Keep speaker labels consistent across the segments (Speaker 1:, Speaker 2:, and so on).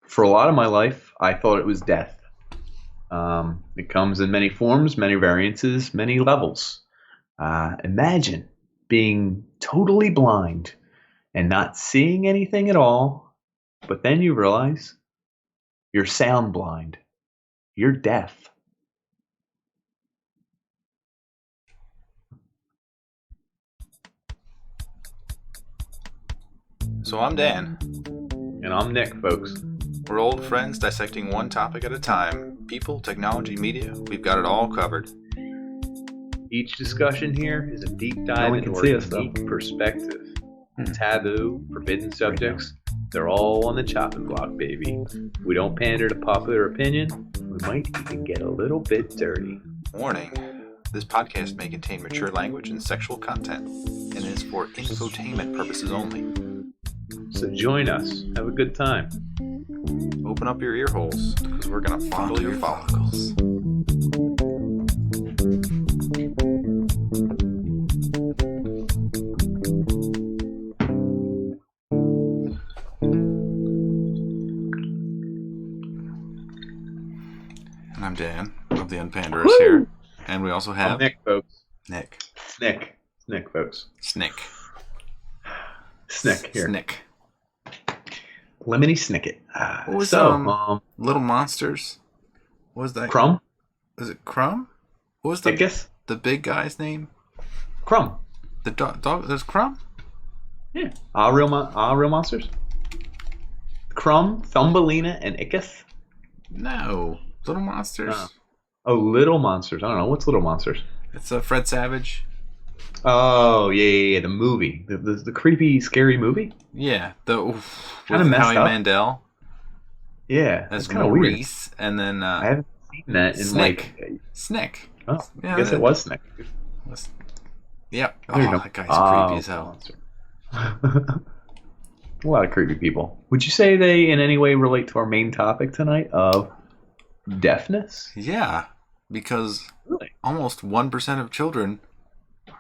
Speaker 1: For a lot of my life, I thought it was death. It comes in many forms, many variances, many levels. Imagine being totally blind and not seeing anything at all, but then you realize you're sound blind. You're deaf.
Speaker 2: So I'm Dan.
Speaker 1: And I'm Nick, folks.
Speaker 2: We're old friends dissecting one topic at a time. People, technology, media, we've got it all covered.
Speaker 1: Each discussion here is a deep dive into our unique perspective. Taboo, forbidden subjects, they're all on the chopping block, baby. We don't pander to popular opinion. We might even get a little bit dirty.
Speaker 2: Warning, this podcast may contain mature language and sexual content, and is for infotainment purposes only.
Speaker 1: So join us. Have a good time.
Speaker 2: Open up your ear holes, because we're going to fondle your follicles. And I'm Dan of the UnPanderers here. And we also have...
Speaker 1: Nick, folks.
Speaker 2: Nick,
Speaker 1: folks.
Speaker 2: Snick
Speaker 1: here.
Speaker 2: Snick.
Speaker 1: Lemony Snicket.
Speaker 2: What was Little Monsters? What was that?
Speaker 1: Crumb?
Speaker 2: Was it Crumb? What was
Speaker 1: Ickis?
Speaker 2: the big guy's name?
Speaker 1: Crumb.
Speaker 2: The dog. There's Crumb.
Speaker 1: Yeah. Real monsters. Crumb, Thumbelina, and Ickis.
Speaker 2: No, Little Monsters.
Speaker 1: Oh, Little Monsters. I don't know. What's Little Monsters?
Speaker 2: It's Fred Savage.
Speaker 1: Oh, yeah. The movie. The creepy, scary movie?
Speaker 2: Yeah.
Speaker 1: Kind of messed
Speaker 2: Howie
Speaker 1: up.
Speaker 2: Mandel.
Speaker 1: Yeah.
Speaker 2: That's
Speaker 1: kind of weird.
Speaker 2: Maurice. And then...
Speaker 1: I haven't seen that in
Speaker 2: Snick.
Speaker 1: Oh,
Speaker 2: Yeah,
Speaker 1: I guess it was Snick.
Speaker 2: Yep.
Speaker 1: There you
Speaker 2: Oh,
Speaker 1: go.
Speaker 2: that guy's creepy as hell.
Speaker 1: A lot of creepy people. Would you say they in any way relate to our main topic tonight of deafness?
Speaker 2: Yeah, because
Speaker 1: Really?
Speaker 2: almost 1% of children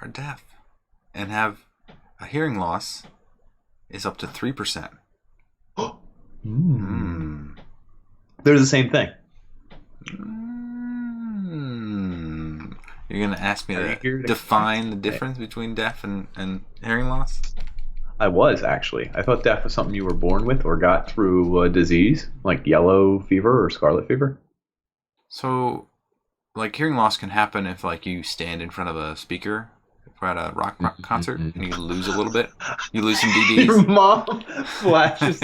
Speaker 2: are deaf and have a hearing loss is up to 3%.
Speaker 1: They're the same thing.
Speaker 2: You're going to ask me
Speaker 1: Are you here
Speaker 2: to
Speaker 1: to
Speaker 2: define the difference between deaf and hearing loss?
Speaker 1: I was actually. I thought deaf was something you were born with or got through a disease like yellow fever or scarlet fever.
Speaker 2: So, like, hearing loss can happen if, like, you stand in front of a speaker for at a rock concert and you lose a little bit. You lose some
Speaker 1: Your
Speaker 2: dBs.
Speaker 1: mom flashes.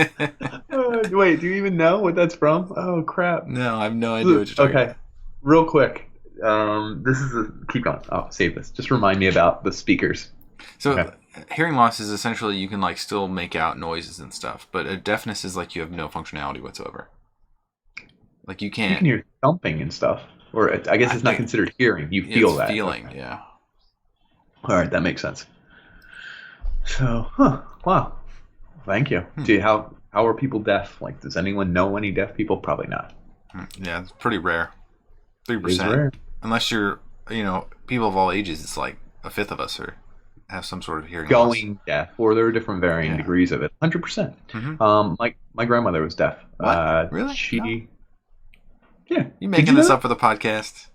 Speaker 1: Wait, do you even know what that's from? Oh, crap.
Speaker 2: No, I have no idea what you're talking
Speaker 1: Okay,
Speaker 2: about.
Speaker 1: real quick. Keep going. I'll save this. Just remind me about the speakers.
Speaker 2: So,
Speaker 1: Okay.
Speaker 2: hearing loss is essentially you can, like, still make out noises and stuff, but a deafness is like you have no functionality whatsoever. Like, you
Speaker 1: You
Speaker 2: can't...
Speaker 1: can hear thumping and stuff. Or I guess it's not considered hearing. You feel
Speaker 2: it's
Speaker 1: that.
Speaker 2: feeling,
Speaker 1: Okay.
Speaker 2: yeah.
Speaker 1: All right, that makes sense. So, wow. Thank you. How are people deaf? Like, does anyone know any deaf people? Probably not.
Speaker 2: Yeah, it's pretty rare. 3%.
Speaker 1: It's rare.
Speaker 2: Unless you're, people of all ages, it's like a fifth of us have some sort of hearing loss.
Speaker 1: Going deaf, or there are different varying degrees of it. 100%. My grandmother was deaf.
Speaker 2: What? Really?
Speaker 1: Yeah.
Speaker 2: You making this up for the podcast?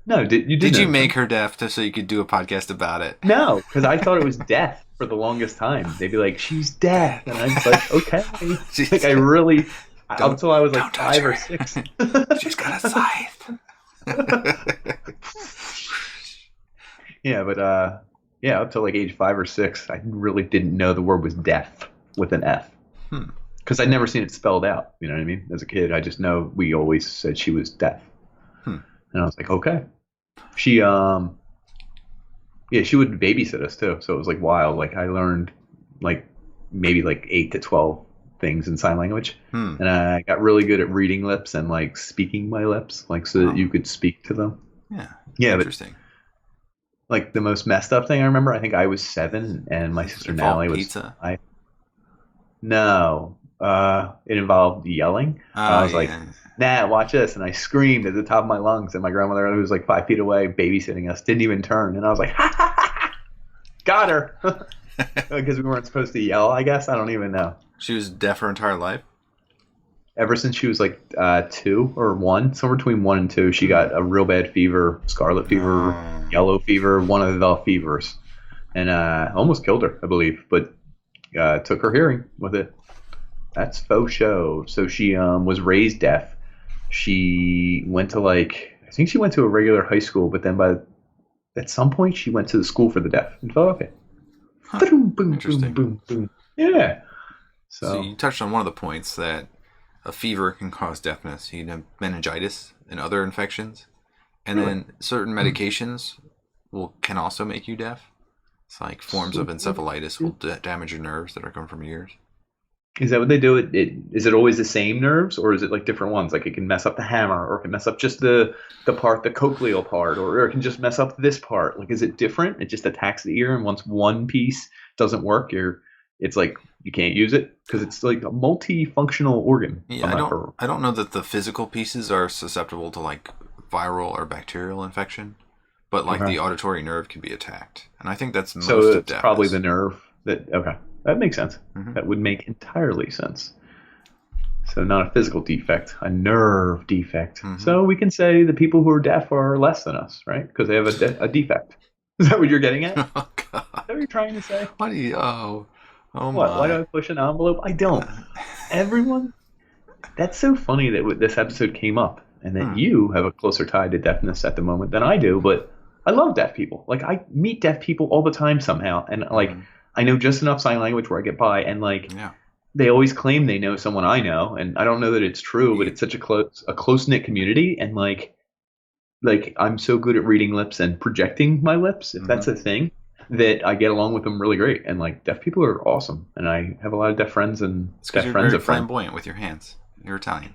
Speaker 1: No, did
Speaker 2: you make her deaf so you could do a podcast about it?
Speaker 1: No, because I thought it was deaf for the longest time. They'd be like, "She's deaf," and I was like, "Okay." Like I really, until I was like 5 or 6.
Speaker 2: She's got a scythe.
Speaker 1: Yeah, but up to like age 5 or 6, I really didn't know the word was deaf with an F. Because I'd never seen it spelled out. You know what I mean? As a kid, I just know we always said she was deaf. And I was like, okay. She she would babysit us too. So it was like wild. Like I learned like maybe like 8 to 12 things in sign language. And I got really good at reading lips and like speaking my lips, like so that you could speak to them. Yeah.
Speaker 2: Interesting.
Speaker 1: Like the most messed up thing I remember, I think I was 7 and my sister Natalie was
Speaker 2: pizza?
Speaker 1: No. It involved yelling. I was like, "Nah, watch this," and I screamed at the top of my lungs, and my grandmother, who was like 5 feet away babysitting us, didn't even turn, and I was like, "Ha ha ha! Got her!" Because we weren't supposed to yell, I guess. I don't even know.
Speaker 2: She was deaf her entire life?
Speaker 1: ever since she was like 2 or 1, somewhere between 1 and 2, she got a real bad fever, scarlet fever, yellow fever, one of the fevers, and almost killed her, I believe, but took her hearing with it. That's faux show. So she was raised deaf. She went to I think she went to a regular high school, but then at some point she went to the school for the deaf in Philadelphia.
Speaker 2: Huh.
Speaker 1: Boom, boom,
Speaker 2: Interesting.
Speaker 1: boom, boom, boom. Yeah.
Speaker 2: So you touched on one of the points that a fever can cause deafness. You can have meningitis and other infections, and then certain medications can also make you deaf. It's like forms of encephalitis will damage your nerves that are coming from your ears.
Speaker 1: Is that what they do? Is it always the same nerves, or is it like different ones? Like it can mess up the hammer, or it can mess up just the part, the cochlear part, or it can just mess up this part. Like, is it different? It just attacks the ear, and once one piece doesn't work, it's like you can't use it because it's like a multifunctional organ.
Speaker 2: Yeah, I don't know that the physical pieces are susceptible to like viral or bacterial infection, but like the auditory nerve can be attacked, and I think that's most of deafness.
Speaker 1: So it's probably the nerve that. Okay. That makes sense. Mm-hmm. That would make entirely sense. So not a physical defect, a nerve defect. Mm-hmm. So we can say the people who are deaf are less than us, right? Because they have a defect. Is that what you're getting at?
Speaker 2: Oh, God. Is
Speaker 1: that what you're trying to say?
Speaker 2: What do you... Oh
Speaker 1: what?
Speaker 2: My.
Speaker 1: Why do I push an envelope? I don't. Everyone... That's so funny that this episode came up and that you have a closer tie to deafness at the moment than I do, but I love deaf people. Like, I meet deaf people all the time somehow, and like... I know just enough sign language where I get by, and they always claim they know someone I know, and I don't know that it's true, but it's such a close knit community, and like I'm so good at reading lips and projecting my lips, if that's a thing, that I get along with them really great, and like deaf people are awesome, and I have a lot of deaf friends and deaf friends.
Speaker 2: You're very flamboyant with your hands. You're Italian.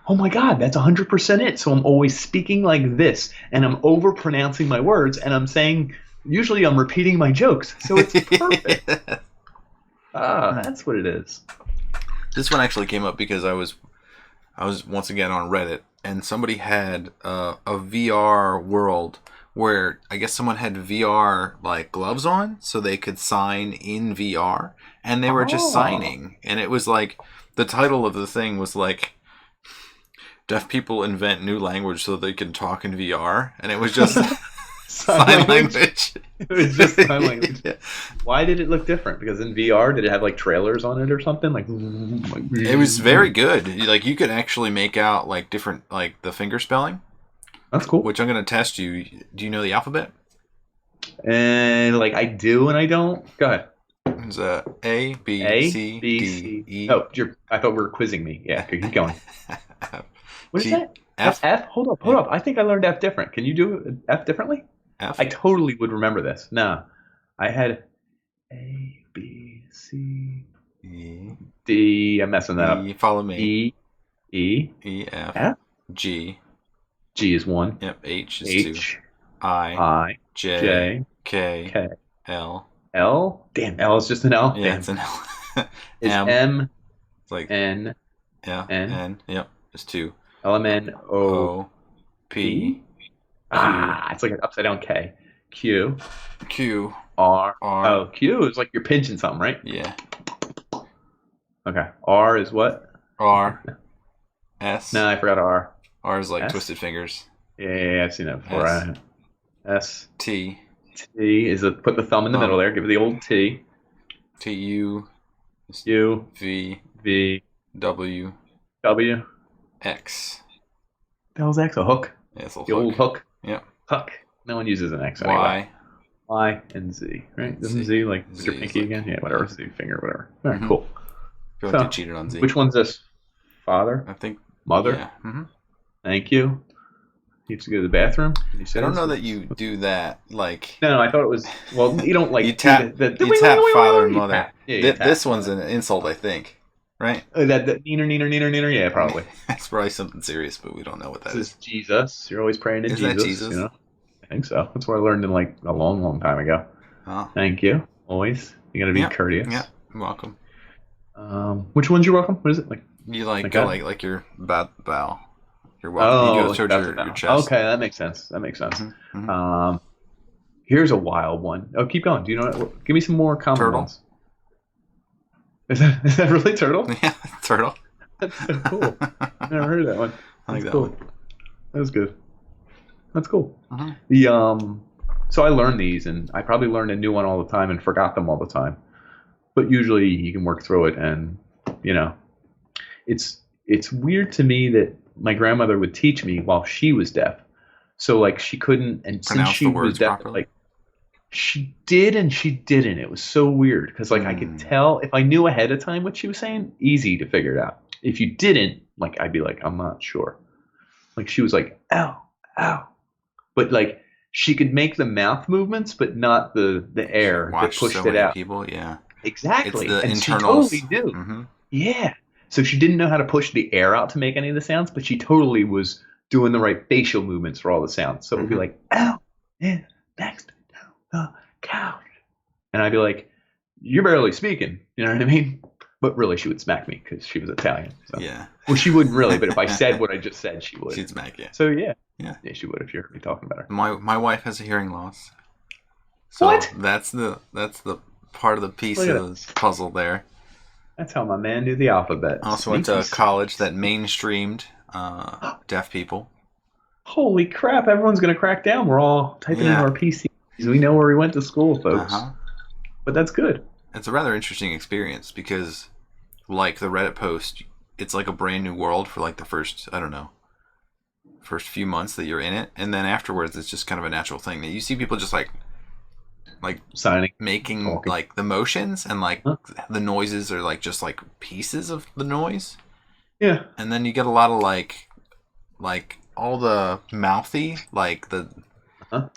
Speaker 1: Oh my God, that's 100% it. So I'm always speaking like this, and I'm over pronouncing my words, and I'm saying. Usually I'm repeating my jokes, so it's perfect. That's what it is.
Speaker 2: This one actually came up because I was once again on Reddit, and somebody had a VR world where I guess someone had VR like gloves on, so they could sign in VR, and they were just signing, and it was like the title of the thing was like, "Deaf people invent new language so they can talk in VR," and it was just. Sign language.
Speaker 1: It was just sign language. Yeah. Why did it look different? Because in VR, did it have like trailers on it or something? Like
Speaker 2: it was very good. Like you could actually make out like different like the finger spelling.
Speaker 1: That's cool.
Speaker 2: Which I'm going to test you. Do you know the alphabet?
Speaker 1: And like I do and I don't. Go ahead.
Speaker 2: It's A, B, C, D, E.
Speaker 1: Oh, I thought we were quizzing me. Yeah, keep going. What is that?
Speaker 2: F.
Speaker 1: Hold up. I think I learned F different. Can you do F differently?
Speaker 2: F.
Speaker 1: I totally would remember this. No. I had A, B, C,
Speaker 2: E,
Speaker 1: D. I'm messing that up.
Speaker 2: Follow me.
Speaker 1: E,
Speaker 2: F, G.
Speaker 1: G is 1.
Speaker 2: Yep, H is 2.
Speaker 1: I,
Speaker 2: J, K, L.
Speaker 1: L? Damn, L is just an L?
Speaker 2: Yeah, it's an L.
Speaker 1: Is M.
Speaker 2: It's like
Speaker 1: N.
Speaker 2: Yeah, N. Yep, it's 2.
Speaker 1: L-M-N, O,
Speaker 2: P.
Speaker 1: It's like an upside down K. Q. R. Oh, Q is like you're pinching something, right?
Speaker 2: Yeah.
Speaker 1: Okay. R is what?
Speaker 2: R. S.
Speaker 1: No, I forgot R.
Speaker 2: R is like
Speaker 1: S?
Speaker 2: twisted fingers.
Speaker 1: Yeah, I've seen that before. S.
Speaker 2: T.
Speaker 1: T is put the thumb in the middle there. Give it the old T.
Speaker 2: T. U.
Speaker 1: U.
Speaker 2: V. W.
Speaker 1: The
Speaker 2: X.
Speaker 1: hell's X? A hook?
Speaker 2: Yeah, it's a
Speaker 1: the old hook?
Speaker 2: Yep.
Speaker 1: Hook. No one uses an X
Speaker 2: Y.
Speaker 1: anyway. Y and Z, right? Doesn't Z like with your pinky again? Yeah, whatever. Z finger, whatever. All right, cool.
Speaker 2: I feel like they cheated on Z.
Speaker 1: Which one's this? Father?
Speaker 2: I think.
Speaker 1: Mother?
Speaker 2: Yeah. Mm-hmm.
Speaker 1: Thank you. You have to go to the bathroom?
Speaker 2: I don't know that you do that, like...
Speaker 1: No, I thought it was... Well, you don't like...
Speaker 2: you tap father and mother. This one's an insult, I think. Right?
Speaker 1: That neener, yeah, probably.
Speaker 2: That's probably something serious, but we don't know what that is.
Speaker 1: This is Jesus. You're always praying to Jesus.
Speaker 2: Is that Jesus?
Speaker 1: You know? I think so. That's what I learned in like a long, long time ago.
Speaker 2: Oh.
Speaker 1: Thank you. Always. You gotta be courteous.
Speaker 2: Yeah, you're welcome.
Speaker 1: Which one's you're welcome? What is it? Like
Speaker 2: you like your bow. You're welcome. You go towards your chest.
Speaker 1: Okay, that makes sense.
Speaker 2: Mm-hmm.
Speaker 1: Here's a wild one. Oh, keep going. Do you know? Give me some more common
Speaker 2: turtle.
Speaker 1: ones. Is that really turtle?
Speaker 2: Yeah, turtle.
Speaker 1: That's so cool. I never heard of that one.
Speaker 2: I like
Speaker 1: That's
Speaker 2: that
Speaker 1: cool.
Speaker 2: one.
Speaker 1: That was good. That's cool.
Speaker 2: Uh-huh.
Speaker 1: So I learned these, and I probably learned a new one all the time and forgot them all the time. But usually you can work through it, and you know, it's weird to me that my grandmother would teach me while she was deaf. So like she couldn't, and since
Speaker 2: Pronounce
Speaker 1: she
Speaker 2: the
Speaker 1: was
Speaker 2: words
Speaker 1: deaf,
Speaker 2: properly.
Speaker 1: like she did and she didn't. It was so weird because like I could tell if I knew ahead of time what she was saying, easy to figure it out. If you didn't, like I'd be like, I'm not sure. Like she was like, ow, ow, but like she could make the mouth movements, but not the air that
Speaker 2: Watch
Speaker 1: pushed
Speaker 2: so
Speaker 1: it
Speaker 2: many
Speaker 1: out.
Speaker 2: people, yeah. It's
Speaker 1: Exactly,
Speaker 2: the
Speaker 1: and she
Speaker 2: internals.
Speaker 1: totally knew.
Speaker 2: Mm-hmm.
Speaker 1: Yeah. So she didn't know how to push the air out to make any of the sounds, but she totally was doing the right facial movements for all the sounds. So it would be like, ow, yeah, next, the couch. And I'd be like, you're barely speaking. You know what I mean? But really, she would smack me because she was Italian. So.
Speaker 2: Yeah.
Speaker 1: Well, she wouldn't really, but if I said what I just said, she would.
Speaker 2: She'd smack you.
Speaker 1: So yeah.
Speaker 2: Yeah.
Speaker 1: Yeah, she would if you heard me talking about her.
Speaker 2: My wife has a hearing loss. So
Speaker 1: What?
Speaker 2: That's the part of the piece
Speaker 1: Look at
Speaker 2: of the puzzle there.
Speaker 1: That's how my man knew the alphabet.
Speaker 2: I also went to a college that mainstreamed deaf people.
Speaker 1: Holy crap, everyone's going to crack down. We're all typing in our PCs. We know where we went to school, folks. But that's good.
Speaker 2: It's a rather interesting experience because, like the Reddit post, it's like a brand new world for like the first few months that you're in it. And then afterwards, it's just kind of a natural thing that you see people just like
Speaker 1: signing,
Speaker 2: making
Speaker 1: talking.
Speaker 2: Like the motions and like the noises are like just like pieces of the noise.
Speaker 1: Yeah.
Speaker 2: And then you get a lot of like all the mouthy, like the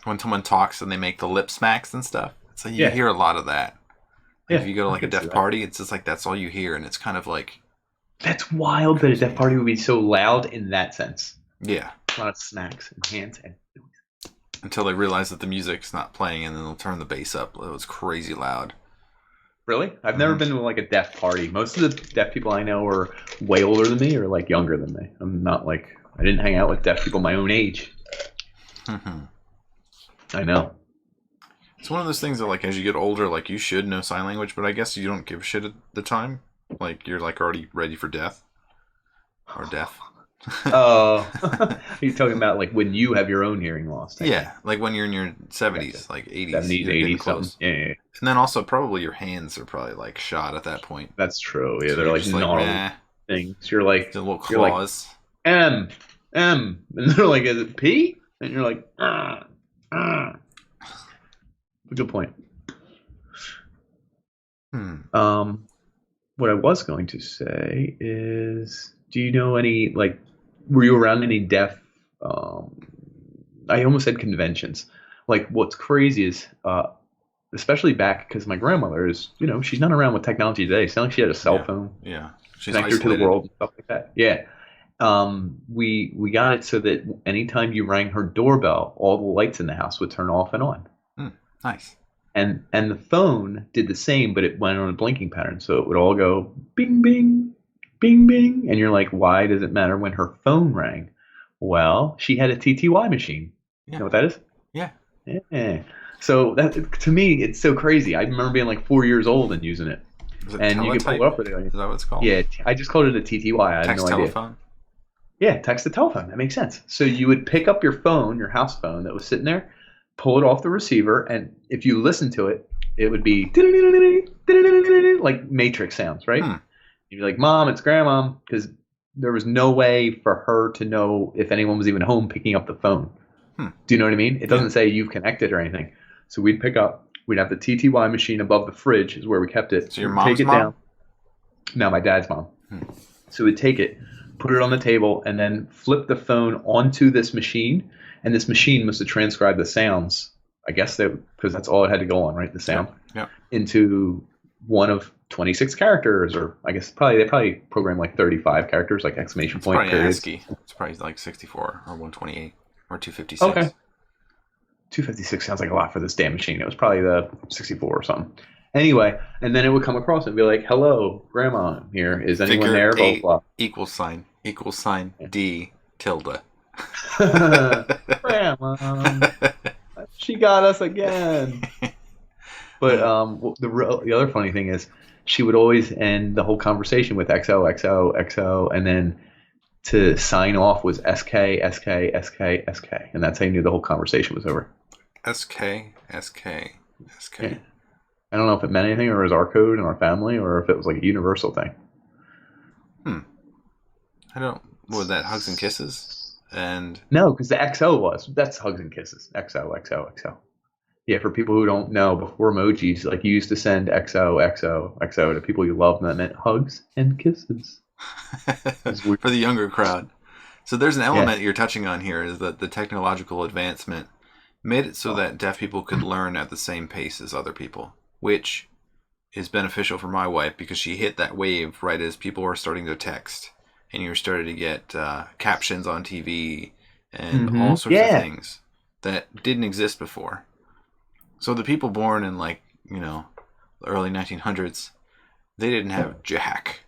Speaker 2: when someone talks and they make the lip smacks and stuff. So you hear a lot of that. Like if you go to like a deaf party, it's just like that's all you hear, and it's kind of like
Speaker 1: that's wild that a deaf party would be so loud in that sense.
Speaker 2: Yeah.
Speaker 1: A lot of snacks and hands and
Speaker 2: until they realize that the music's not playing, and then they'll turn the bass up. It was crazy loud.
Speaker 1: Really? I've never been to like a deaf party. Most of the deaf people I know are way older than me or like younger than me. I'm not like I didn't hang out with deaf people my own age. I know.
Speaker 2: It's one of those things that like as you get older, like you should know sign language, but I guess you don't give a shit at the time. Like you're like already ready for death or deaf.
Speaker 1: Oh, you're talking about like when you have your own hearing loss.
Speaker 2: Yeah, like when you're in your 70s, like 80s,
Speaker 1: 70s, 80s, close. Yeah.
Speaker 2: And then also probably your hands are probably like shot at that point.
Speaker 1: That's true. Yeah,
Speaker 2: So
Speaker 1: they're like gnarly things. You're like
Speaker 2: the little claws.
Speaker 1: Like, M, and they're like, is it P? And you're like, Good point. What I was going to say is, do you know any like? Were you around any deaf? I almost said conventions. Like, what's crazy is, especially back because my grandmother is, she's not around with technology today. It's not like she had a cell phone.
Speaker 2: Yeah, she's
Speaker 1: connector to the world and stuff like that. Yeah. We got it so that anytime you rang her doorbell, all the lights in the house would turn off and on.
Speaker 2: Nice.
Speaker 1: And the phone did the same, but it went on a blinking pattern, so it would all go bing, bing, bing, bing. And you're like, why does it matter when her phone rang? Well, she had a TTY machine.
Speaker 2: Yeah.
Speaker 1: You know what that is?
Speaker 2: Yeah.
Speaker 1: Yeah. So that to me, it's so crazy. I remember being like 4 years old and using it. And you can pull it up with it.
Speaker 2: Is that what it's called?
Speaker 1: Yeah, I just called it a TTY. I had no idea.
Speaker 2: Telephone?
Speaker 1: Yeah, text to telephone. That makes sense. So you would pick up your phone, your house phone that was sitting there, pull it off the receiver, and if you listen to it, it would be like Matrix sounds, right? You'd be like, Mom, it's Grandma, because there was no way for her to know if anyone was even home picking up the phone. Do you know what I mean? It doesn't say you've connected or anything. So we'd pick up, we'd have the TTY machine above the fridge is where we kept it.
Speaker 2: So your mom's mom? Down.
Speaker 1: No, my dad's mom. So we'd take it, put it on the table, and then flip the phone onto this machine. And this machine must have transcribed the sounds, I guess, because that's all it had to go on, right? The sound into one of 26 characters, or I guess they probably programmed like 35 characters, like exclamation point.
Speaker 2: Probably ASCII. It's probably like 64 or 128 or 256.
Speaker 1: Okay. 256 sounds like a lot for this damn machine. It was probably the 64 or something. Anyway, and then it would come across and be like, "Hello, Grandma. Here is anyone
Speaker 2: Figure
Speaker 1: there?" Blah, blah.
Speaker 2: Equals sign D tilde.
Speaker 1: Grandma, she got us again. But the other funny thing is, she would always end the whole conversation with XO, and then to sign off was SK, and that's how you knew the whole conversation was over.
Speaker 2: SK, SK, SK.
Speaker 1: Yeah. I don't know if it meant anything, or it was our code in our family, or if it was like a universal thing.
Speaker 2: I don't. What was that? Hugs and kisses? And
Speaker 1: No, because the XO that's hugs and kisses. XO. Yeah, for people who don't know, before emojis, like you used to send XO to people you love, and that meant hugs and kisses.
Speaker 2: for the younger crowd. So there's an element
Speaker 1: Yeah.
Speaker 2: you're touching on here is that the technological advancement made it so that deaf people could learn at the same pace as other people, which is beneficial for my wife because she hit that wave right as people were starting to text and you were starting to get captions on TV and all sorts of things that didn't exist before. So the people born in the early 1900s, they didn't have jack.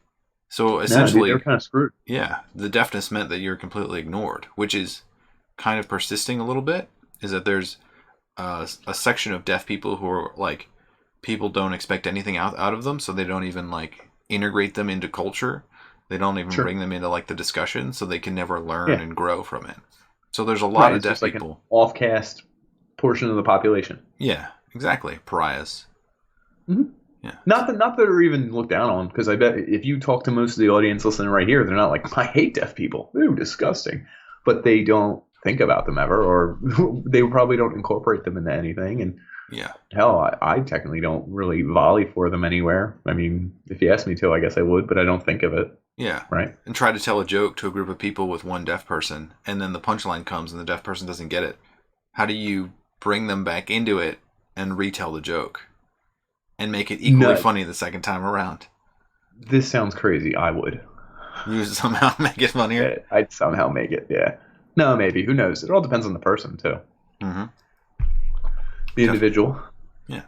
Speaker 2: So essentially,
Speaker 1: they're kind of screwed.
Speaker 2: Yeah, the deafness meant that you're completely ignored, which is kind of persisting a little bit. Is that there's a section of deaf people who are like, people don't expect anything out of them, so they don't even like integrate them into culture. They don't even bring them into like the discussion, so they can never learn and grow from it. So there's a lot of deaf people.
Speaker 1: Like an off-cast portion of the population.
Speaker 2: Yeah, exactly. Pariahs.
Speaker 1: Mm-hmm.
Speaker 2: Yeah.
Speaker 1: Not that they're even looked down on, because I bet if you talk to most of the audience listening right here, they're not like, I hate deaf people. Ooh, disgusting. But they don't think about them ever, or they probably don't incorporate them into anything. And hell, I technically don't really volley for them anywhere. I mean, if you asked me to, I guess I would, but I don't think of it.
Speaker 2: Yeah.
Speaker 1: Right.
Speaker 2: And try to tell a joke to a group of people with one deaf person, and then the punchline comes and the deaf person doesn't get it. How do you bring them back into it and retell the joke and make it equally funny the second time around?
Speaker 1: This sounds crazy. I would.
Speaker 2: You would somehow make it funnier?
Speaker 1: Yeah, I'd somehow make it, yeah. No, maybe. Who knows? It all depends on the person, too.
Speaker 2: Mm-hmm.
Speaker 1: The individual.
Speaker 2: Yeah.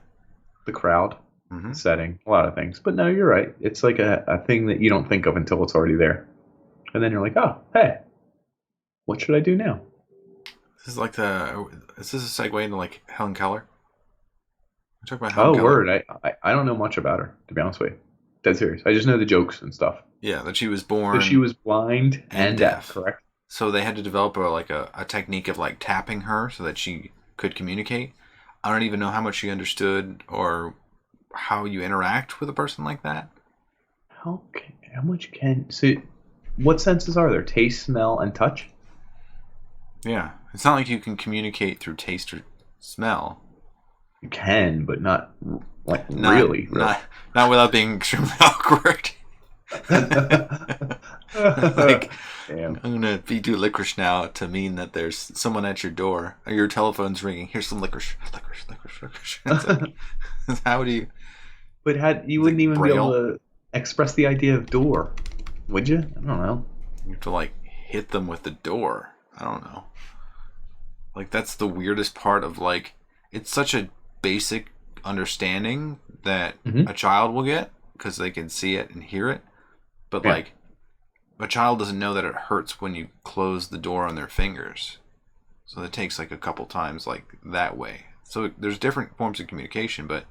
Speaker 1: The crowd. Mm-hmm. Setting. A lot of things. But no, you're right. It's like a thing that you don't think of until it's already there. And then you're like, oh, hey, what should I do now?
Speaker 2: This is like is this a segue into like Helen Keller? We talk about Helen Keller.
Speaker 1: Word. I don't know much about her, to be honest with you. Dead serious. I just know the jokes and stuff.
Speaker 2: Yeah, that she was born.
Speaker 1: So she was blind and deaf, correct?
Speaker 2: So they had to develop a technique of like tapping her so that she could communicate. I don't even know how much she understood or how you interact with a person like that.
Speaker 1: So what senses are there? Taste, smell, and touch?
Speaker 2: Yeah. It's not like you can communicate through taste or smell.
Speaker 1: You can, but not like really.
Speaker 2: Not without being extremely awkward. Like, damn. I'm gonna feed you licorice now to mean that there's someone at your door or your telephone's ringing. Here's some licorice. It's like, how do you?
Speaker 1: But you wouldn't even be able to express the idea of door, would you? I don't know.
Speaker 2: You have to like hit them with the door. I don't know. Like that's the weirdest part of like it's such a basic understanding that a child will get because they can see it and hear it. But like a child doesn't know that it hurts when you close the door on their fingers. So it takes like a couple times like that way. So there's different forms of communication, but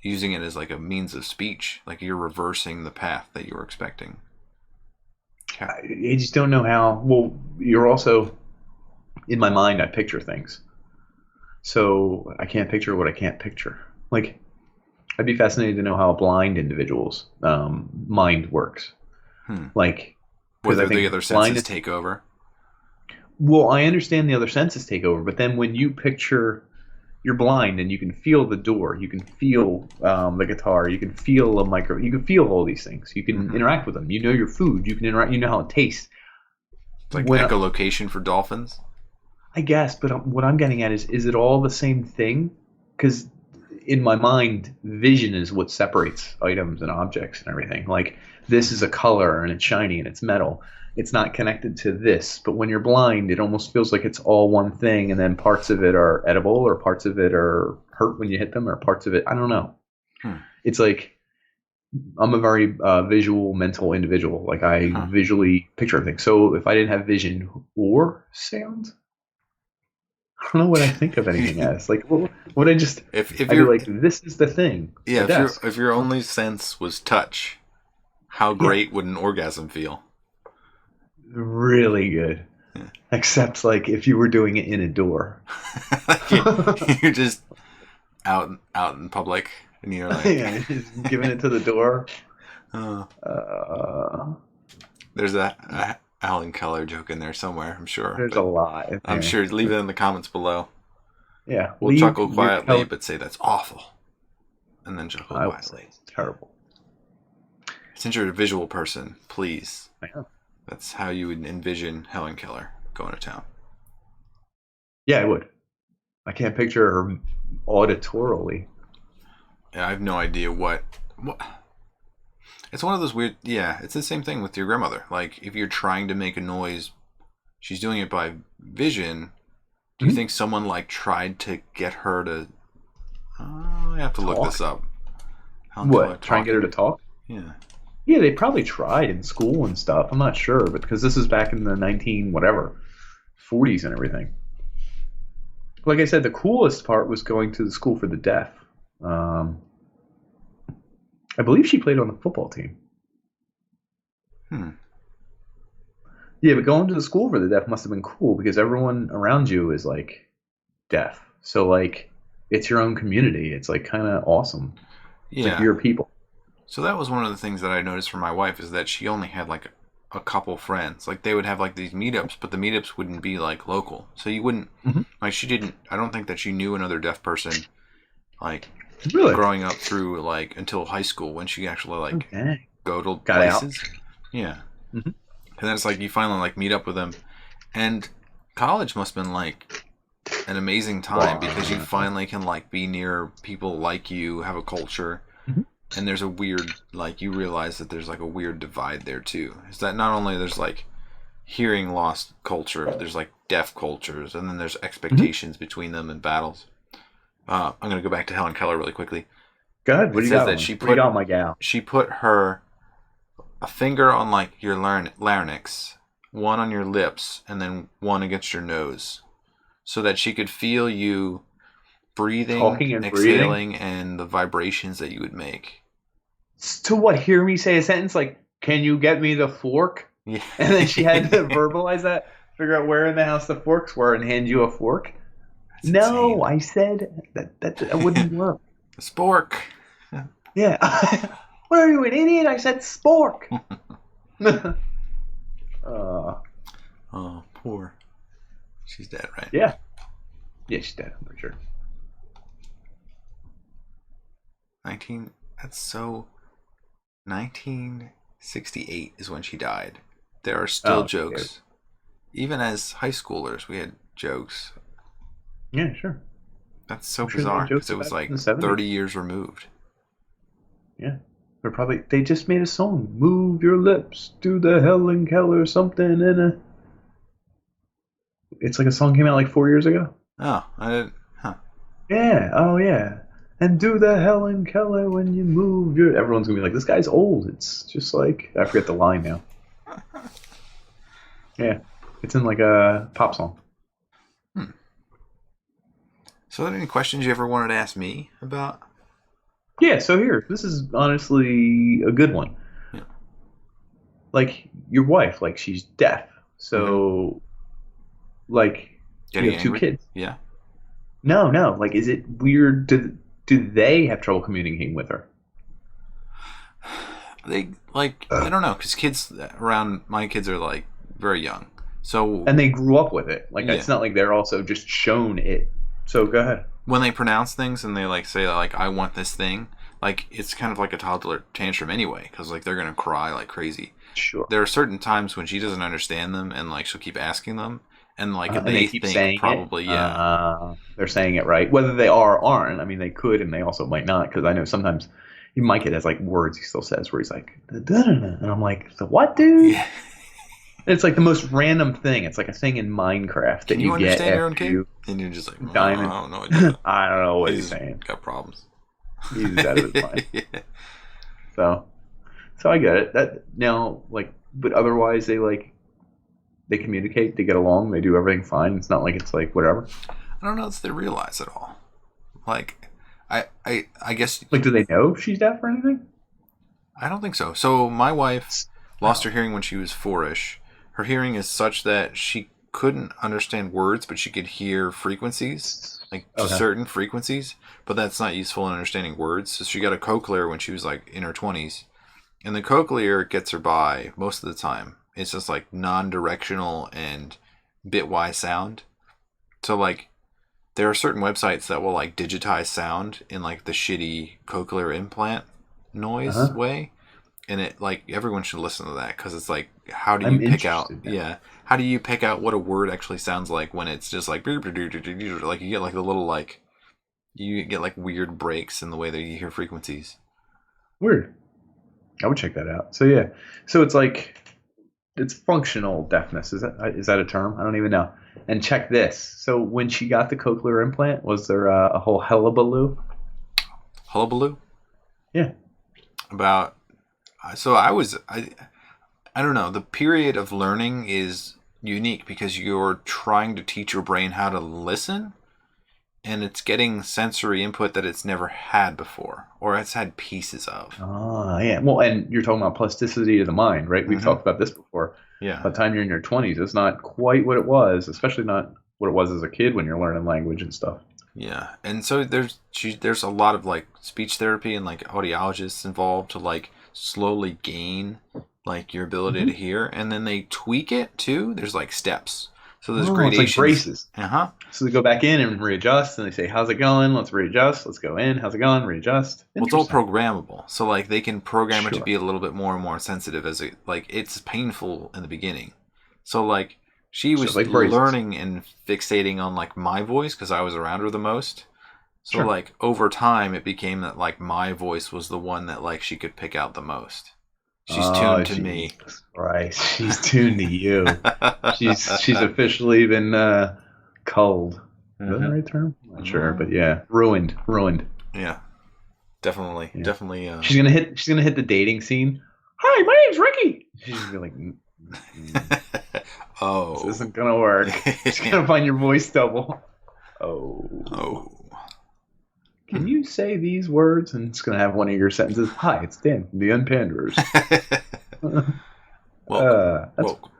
Speaker 2: using it as like a means of speech, like you're reversing the path that you were expecting.
Speaker 1: I just don't know how. Well, you're also, in my mind, I picture things. So I can't picture what I can't picture. Like, I'd be fascinated to know how a blind individual's mind works. Like,
Speaker 2: whether the other senses take over.
Speaker 1: Well, I understand the other senses take over, but then when you picture you're blind and you can feel the door, you can feel the guitar, you can feel a micro, you can feel all these things. You can interact with them. You know your food. You can interact. You know how it tastes.
Speaker 2: It's like echolocation for dolphins.
Speaker 1: I guess, but what I'm getting at is it all the same thing? Because in my mind, vision is what separates items and objects and everything. Like this is a color and it's shiny and it's metal. It's not connected to this. But when you're blind, it almost feels like it's all one thing, and then parts of it are edible, or parts of it are hurt when you hit them, or parts of it, I don't know. It's like I'm a very visual, mental individual. Like I visually picture things. So if I didn't have vision or sound, don't know what I think of anything as. Like, what would I just?
Speaker 2: If
Speaker 1: I'd be
Speaker 2: you're
Speaker 1: like, this is the thing.
Speaker 2: yeah,
Speaker 1: The desk.
Speaker 2: if your only sense was touch, how
Speaker 1: Yeah,
Speaker 2: great would an orgasm feel?
Speaker 1: really good.
Speaker 2: Yeah.
Speaker 1: Except like if you were doing it in a door.
Speaker 2: You're just out in public, and you're like,
Speaker 1: Yeah, just giving it to the door.
Speaker 2: oh,
Speaker 1: Uh,
Speaker 2: there's a Alan Keller joke in there somewhere, I'm sure.
Speaker 1: there's a
Speaker 2: But
Speaker 1: lot in
Speaker 2: I'm
Speaker 1: there.
Speaker 2: sure. Leave it in the comments below.
Speaker 1: Yeah,
Speaker 2: We'll
Speaker 1: leave
Speaker 2: chuckle
Speaker 1: your
Speaker 2: quietly, but say that's awful, and then chuckle
Speaker 1: I would say
Speaker 2: quietly.
Speaker 1: it's terrible.
Speaker 2: Since you're a visual person, please.
Speaker 1: I know.
Speaker 2: That's how you would envision Helen Keller going to town.
Speaker 1: Yeah, I would. I can't picture her auditorily.
Speaker 2: Yeah, I have no idea what. It's one of those weird. Yeah, it's the same thing with your grandmother. Like, if you're trying to make a noise, she's doing it by vision. Do you think someone like tried to get her to? I have to look
Speaker 1: Talk?
Speaker 2: this up. Helen Keller
Speaker 1: What? Try and get her to
Speaker 2: talking.
Speaker 1: talk?
Speaker 2: Yeah.
Speaker 1: Yeah, they probably tried in school and stuff. I'm not sure, but because this is back in the 19 whatever 40s and everything. Like I said, the coolest part was going to the school for the deaf. Um, I believe she played on the football team.
Speaker 2: Hmm.
Speaker 1: Yeah, but going to the school for the deaf must have been cool because everyone around you is like deaf. So like it's your own community. It's like kind of awesome. It's like
Speaker 2: Yeah.
Speaker 1: your people.
Speaker 2: So that was one of the things that I noticed from my wife is that she only had like a couple friends. Like they would have like these meetups, but the meetups wouldn't be like local. So you wouldn't like she didn't. I don't think that she knew another deaf person like
Speaker 1: Really?
Speaker 2: growing up through like until high school when she actually like
Speaker 1: Okay.
Speaker 2: go to
Speaker 1: Got out.
Speaker 2: places. Yeah.
Speaker 1: hmm
Speaker 2: And then it's like you finally like meet up with them, and college must have been like an amazing time because you finally can like be near people like you, have a culture,
Speaker 1: Mhm.
Speaker 2: and there's a weird like you realize that there's like a weird divide there too. Is that not only there's like hearing lost culture, there's like deaf cultures, and then there's expectations between them and battles. I'm gonna go back to Helen Keller really quickly.
Speaker 1: Go ahead. What
Speaker 2: It
Speaker 1: do you
Speaker 2: says
Speaker 1: got?
Speaker 2: that
Speaker 1: What
Speaker 2: she
Speaker 1: do you
Speaker 2: put
Speaker 1: got, my gal?
Speaker 2: she put her a finger on like your larynx, one on your lips, and then one against your nose, so that she could feel you breathing,
Speaker 1: Talking and
Speaker 2: exhaling, and the vibrations that you would make.
Speaker 1: To what? Hear me say a sentence like, "Can you get me the fork?"
Speaker 2: Yeah.
Speaker 1: And then she had to verbalize that, figure out where in the house the forks were, and hand you a fork.
Speaker 2: That's
Speaker 1: No,
Speaker 2: insane.
Speaker 1: I said that wouldn't work.
Speaker 2: Spork.
Speaker 1: Yeah. What are you, an idiot? I said spork.
Speaker 2: Oh, poor. She's dead, right?
Speaker 1: Yeah. Yeah, she's dead, I'm pretty sure.
Speaker 2: 19. That's so. 1968 is when she died. There are still
Speaker 1: Oh,
Speaker 2: jokes. Even as high schoolers, we had jokes.
Speaker 1: Yeah, sure.
Speaker 2: That's so
Speaker 1: I'm sure they
Speaker 2: bizarre
Speaker 1: had jokes
Speaker 2: because it was
Speaker 1: about it
Speaker 2: like
Speaker 1: in the 70s.
Speaker 2: 30 years removed.
Speaker 1: Yeah. They just made a song. Move your lips, do the Helen Keller something in a. It's like a song came out like 4 years ago.
Speaker 2: Oh, I didn't. Huh.
Speaker 1: Yeah, oh yeah. And do the Helen Keller when you move your. Everyone's gonna be like, this guy's old. It's just like I forget the line now. Yeah, it's in like a pop song.
Speaker 2: So, are there any questions you ever wanted to ask me about?
Speaker 1: Yeah, so here, this is honestly a good one.
Speaker 2: Yeah.
Speaker 1: Like your wife, like she's deaf, so like
Speaker 2: Getting
Speaker 1: you have two
Speaker 2: angry?
Speaker 1: kids.
Speaker 2: Yeah.
Speaker 1: No, like is it weird? Do they have trouble communicating with her?
Speaker 2: They like I don't know because kids around my kids are like very young, so
Speaker 1: And they grew up with it. Like it's
Speaker 2: Yeah.
Speaker 1: not like they're also just shown it. So go ahead.
Speaker 2: when they pronounce things and they like say like I want this thing, like it's kind of like a toddler tantrum anyway because like they're gonna cry like crazy.
Speaker 1: Sure.
Speaker 2: There are certain times when she doesn't understand them and like she'll keep asking them and like
Speaker 1: And
Speaker 2: they
Speaker 1: they keep
Speaker 2: think
Speaker 1: saying
Speaker 2: probably
Speaker 1: it. They're saying it right. Whether they are or aren't. I mean, they could and they also might not. Because I know sometimes even my kid has like words he still says where he's like, "Da-da-da-da," and I'm like, the what, dude?
Speaker 2: yeah.
Speaker 1: It's like the most random thing. It's like a thing in Minecraft that
Speaker 2: Can you
Speaker 1: get
Speaker 2: understand your own
Speaker 1: after
Speaker 2: kid?
Speaker 1: you.
Speaker 2: And you're just like
Speaker 1: Diamond.
Speaker 2: I don't know. Idea.
Speaker 1: I don't know what he's saying.
Speaker 2: got problems.
Speaker 1: He's out of his mind.
Speaker 2: Yeah.
Speaker 1: So I get it. That now, like, but otherwise they communicate, they get along, they do everything fine. It's not like it's like whatever.
Speaker 2: I don't know if they realize it all. Like, I guess
Speaker 1: Like, do they know she's deaf or anything?
Speaker 2: I don't think so. So my wife lost
Speaker 1: Oh.
Speaker 2: her hearing when she was 4-ish. Her hearing is such that she couldn't understand words, but she could hear frequencies, like just
Speaker 1: Okay.
Speaker 2: certain frequencies. But that's not useful in understanding words. So she got a cochlear when she was like in her 20s, and the cochlear gets her by most of the time. It's just like non-directional and bitwise sound. So like there are certain websites that will like digitize sound in like the shitty cochlear implant noise
Speaker 1: Uh-huh.
Speaker 2: way, and it like everyone should listen to that because it's like how do you
Speaker 1: I'm
Speaker 2: pick out
Speaker 1: interested now.
Speaker 2: how do you pick out what a word actually sounds like when it's just like like you get like the little like you get like weird breaks in the way that you hear frequencies.
Speaker 1: Weird. I would check that out. So yeah. So it's like it's functional deafness. Is that a term? I don't even know. And check this. So when she got the cochlear implant, was there a whole hullabaloo?
Speaker 2: Hullabaloo
Speaker 1: Yeah.
Speaker 2: about so I don't know, the period of learning is unique because you're trying to teach your brain how to listen, and it's getting sensory input that it's never had before or it's had pieces of.
Speaker 1: Ah, yeah. Well, and you're talking about plasticity of the mind, right? We've
Speaker 2: Hmm.
Speaker 1: talked about this before.
Speaker 2: Yeah.
Speaker 1: By the time you're in your 20s, it's not quite what it was, especially not what it was as a kid when you're learning language and stuff.
Speaker 2: Yeah, and so there's a lot of like speech therapy and like audiologists involved to like slowly gain like your ability to
Speaker 1: Hmm.
Speaker 2: hear, and then they tweak it too. There's like steps, so there's
Speaker 1: Oh, it's like
Speaker 2: gradations.
Speaker 1: braces.
Speaker 2: Uh-huh.
Speaker 1: So they go back in and readjust, and they say, "How's it going? Let's readjust. Let's go in. How's it going? Readjust."
Speaker 2: Well, it's all
Speaker 1: Interesting.
Speaker 2: programmable, so like they can program it to
Speaker 1: Sure.
Speaker 2: be a little bit more and more sensitive as it like it's painful in the beginning. So like she
Speaker 1: Just
Speaker 2: was
Speaker 1: like braces.
Speaker 2: learning and fixating on like my voice because I was around her the most. So
Speaker 1: Sure.
Speaker 2: like over time it became that like my voice was the one that like she could pick out the most. She's
Speaker 1: Oh,
Speaker 2: tuned to me.
Speaker 1: Jesus Christ. She's tuned to you. She's officially been culled. Is that the
Speaker 2: Hmm.
Speaker 1: right term? I'm not sure,
Speaker 2: Hmm.
Speaker 1: but yeah, ruined, ruined.
Speaker 2: Yeah, definitely,
Speaker 1: Yeah.
Speaker 2: definitely.
Speaker 1: She's gonna hit the dating scene. Hi, my name's Ricky. She's gonna be like, this
Speaker 2: Oh.
Speaker 1: isn't gonna work. She's gonna find your voice double.
Speaker 2: Oh.
Speaker 1: Oh. Can you say these words? And it's gonna have one of your sentences. Hi, it's Dan from the UnPanderers.
Speaker 2: Welcome,
Speaker 1: That's
Speaker 2: welcome.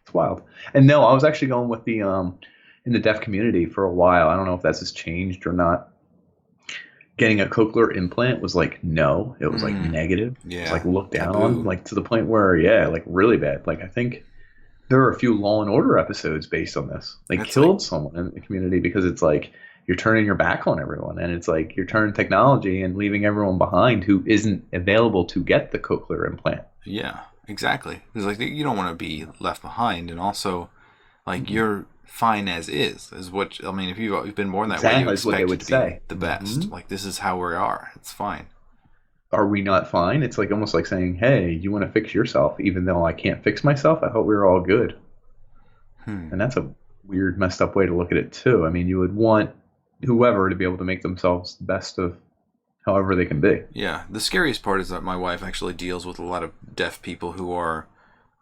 Speaker 1: it's wild. And no, I was actually going with the in the deaf community for a while. I don't know if that's has changed or not. Getting a cochlear implant was like no, it was like
Speaker 2: Mm,
Speaker 1: negative. It was
Speaker 2: yeah,
Speaker 1: like looked down on,
Speaker 2: taboo.
Speaker 1: like to the point where yeah, like really bad. Like I think there are a few Law and Order episodes based on this. They
Speaker 2: It's like
Speaker 1: killed someone in the community because it's like you're turning your back on everyone, and it's like you're turning technology and leaving everyone behind who isn't available to get the cochlear implant.
Speaker 2: yeah, exactly. Because like you don't want to be left behind, and also like
Speaker 1: Mm-mm.
Speaker 2: you're fine as is what I mean. If you've been born that way, you
Speaker 1: Exactly is what they
Speaker 2: expect it
Speaker 1: would
Speaker 2: to be
Speaker 1: say.
Speaker 2: the
Speaker 1: Hmm.
Speaker 2: best. Like this is how we are. It's fine.
Speaker 1: Are we not fine? It's like almost like saying, "Hey, you want to fix yourself, even though I can't fix myself." I thought we were all good,
Speaker 2: Hmm.
Speaker 1: and that's a weird, messed up way to look at it too. I mean, you would want whoever to be able to make themselves the best of however they can be.
Speaker 2: Yeah, the scariest part is that my wife actually deals with a lot of deaf people who are,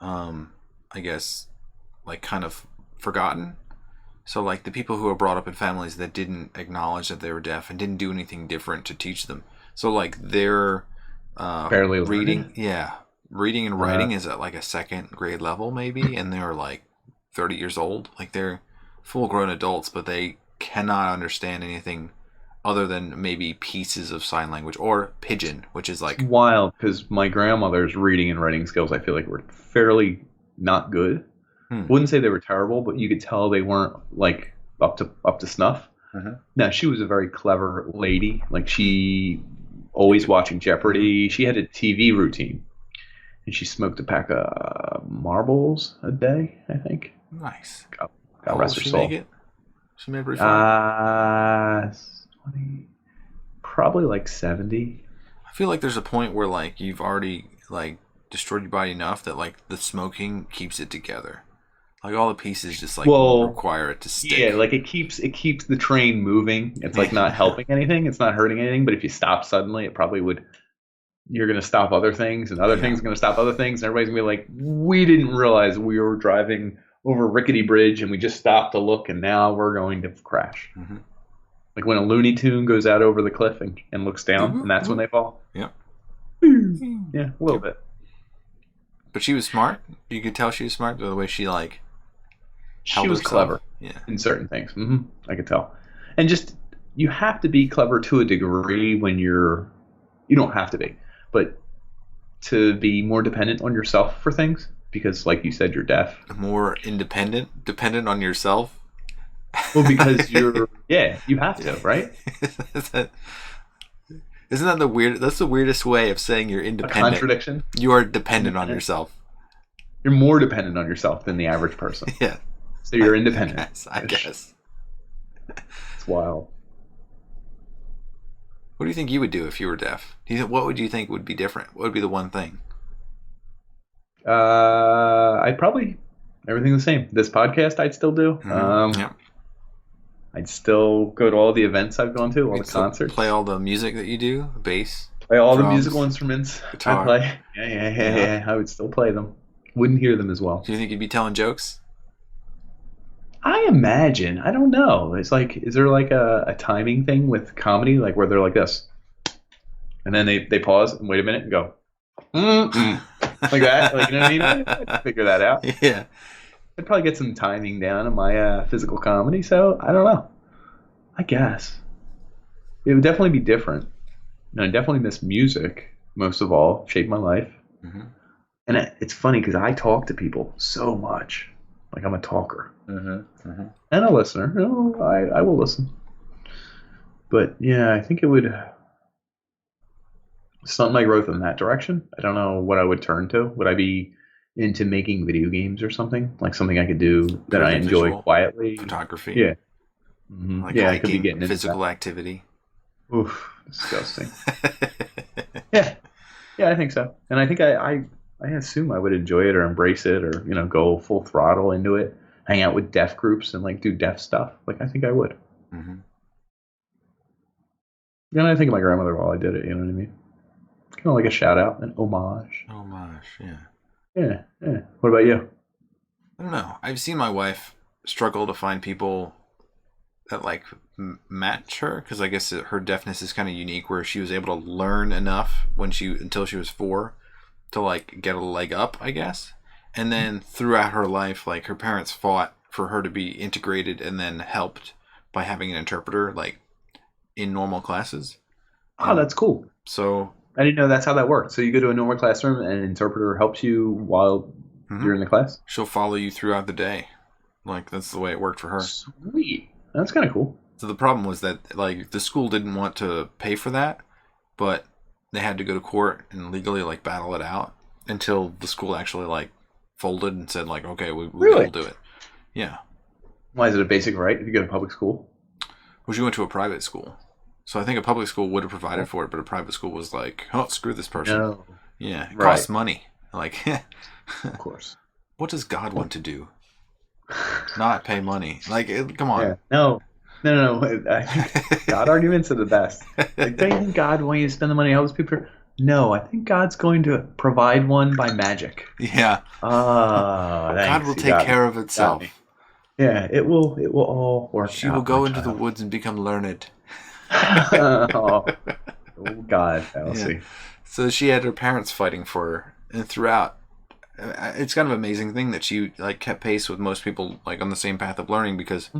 Speaker 2: um, I guess, like kind of forgotten. So like the people who are brought up in families that didn't acknowledge that they were deaf and didn't do anything different to teach them. So like their
Speaker 1: Barely
Speaker 2: reading,
Speaker 1: learned.
Speaker 2: yeah, reading and
Speaker 1: Uh,
Speaker 2: writing is at like a second grade level maybe, and they're like 30 years old. Like they're full grown adults, but they cannot understand anything other than maybe pieces of sign language or pidgin, which is
Speaker 1: it's
Speaker 2: like,
Speaker 1: wild because my grandmother's reading and writing skills, I feel like, were fairly not good.
Speaker 2: hmm,
Speaker 1: Wouldn't say they were terrible, but you could tell they weren't like up to snuff.
Speaker 2: mhm.
Speaker 1: Now she was a very clever lady. Like she always watching
Speaker 2: Hmm.
Speaker 1: Jeopardy. She had a TV routine, and she smoked a pack of marbles a day. I think.
Speaker 2: Nice.
Speaker 1: God,
Speaker 2: How
Speaker 1: God
Speaker 2: old
Speaker 1: rest
Speaker 2: does
Speaker 1: her
Speaker 2: she make
Speaker 1: soul.
Speaker 2: it? She made pretty far.
Speaker 1: Uh, 20, probably like 70.
Speaker 2: I feel like there's a point where like you've already like destroyed your body enough that like the smoking keeps it together. Like all the pieces just like
Speaker 1: Well,
Speaker 2: require it to
Speaker 1: yeah,
Speaker 2: stick.
Speaker 1: like it keeps the train moving. It's like not helping anything. It's not hurting anything. But if you stop suddenly, it probably would. You're going to stop other things, and other
Speaker 2: Yeah.
Speaker 1: things are going to stop other things, and everybody's going to be like, "We didn't realize we were driving over a rickety bridge and we just stopped to look and now we're going to crash.
Speaker 2: Mm-hmm.
Speaker 1: Like when a Looney Tune goes out over the cliff and looks down, and that's when they fall.
Speaker 2: Yep.
Speaker 1: Yeah, a little bit.
Speaker 2: But she was smart. You could tell she was smart by the way she like.
Speaker 1: She was clever in certain things. I could tell. And just, you have to be clever to a degree when you don't have to be, but to be more dependent on yourself for things, because like you said, you're deaf.
Speaker 2: More dependent on yourself.
Speaker 1: Well, because you have to, right?
Speaker 2: Isn't that that's the weirdest way of saying you're independent?
Speaker 1: A contradiction?
Speaker 2: You are dependent on yourself.
Speaker 1: You're more dependent on yourself than the average person.
Speaker 2: Yeah.
Speaker 1: So you're independent.
Speaker 2: I guess.
Speaker 1: It's wild.
Speaker 2: What do you think you would do if you were deaf? What would you think would be different? What would be the one thing?
Speaker 1: I'd probably everything the same. This podcast I'd still do.
Speaker 2: Yeah.
Speaker 1: I'd still go to all the events I've gone to, all the concerts.
Speaker 2: Play all the music that you do, bass.
Speaker 1: Play all the musical instruments.
Speaker 2: Guitar.
Speaker 1: I play. Yeah. I would still play them. Wouldn't hear them as well.
Speaker 2: Do you think you'd be telling jokes?
Speaker 1: I imagine. I don't know. It's like, is there like a timing thing with comedy, like where they're like this, and then they pause and wait a minute and go, like that? Like, you know what I mean? I'd figure that out.
Speaker 2: Yeah.
Speaker 1: I'd probably get some timing down in my physical comedy, so I don't know. I guess. It would definitely be different. I definitely miss music, most of all. Shaped my life.
Speaker 2: Mm-hmm.
Speaker 1: And it's funny because I talk to people so much. Like, I'm a talker.
Speaker 2: Mm-hmm.
Speaker 1: And a listener. I will listen. But, yeah, I think it would stunt my growth in that direction. I don't know what I would turn to. Would I be into making video games or something, like something I could do that I enjoy quietly?
Speaker 2: Photography.
Speaker 1: Yeah.
Speaker 2: Like
Speaker 1: yeah,
Speaker 2: hiking,
Speaker 1: I could be getting into
Speaker 2: physical activity.
Speaker 1: Oof, disgusting. Yeah, I think so. And I think I assume I would enjoy it or embrace it or go full throttle into it, hang out with deaf groups and like do deaf stuff. Like I think I would.
Speaker 2: Mm-hmm.
Speaker 1: And I think of my grandmother while I did it. You know what I mean? Kind of like a shout out, an homage.
Speaker 2: Yeah.
Speaker 1: Yeah. What about you?
Speaker 2: I don't know. I've seen my wife struggle to find people that like match her, because I guess her deafness is kind of unique, where she was able to learn enough until she was 4 to like get a leg up, I guess. And then throughout her life, like her parents fought for her to be integrated and then helped by having an interpreter, like in normal classes.
Speaker 1: Oh, that's cool.
Speaker 2: So
Speaker 1: I didn't know that's how that worked. So you go to a normal classroom and an interpreter helps you while you're in the class?
Speaker 2: She'll follow you throughout the day. Like, that's the way it worked for her.
Speaker 1: Sweet. That's kind of cool.
Speaker 2: So the problem was that, like, the school didn't want to pay for that, but they had to go to court and legally, like, battle it out until the school actually, like, folded and said, like, okay, we will do it. Yeah.
Speaker 1: Why is it a basic right if you go to public school?
Speaker 2: Well, she went to a private school. So I think a public school would have provided for it, but a private school was like, oh, screw this person. No. Yeah, it costs money. Like,
Speaker 1: of course.
Speaker 2: What does God want to do? Not pay money. Like, come on.
Speaker 1: Yeah. No. I think God arguments are the best. Like, don't you think God want you to spend the money on all those people? No, I think God's going to provide one by magic.
Speaker 2: Yeah. God will take care of itself.
Speaker 1: Yeah, it will all work out.
Speaker 2: She will go into the woods and become learned.
Speaker 1: Oh God, I'll see.
Speaker 2: So she had her parents fighting for her, and throughout, it's kind of an amazing thing that she like kept pace with most people like on the same path of learning, because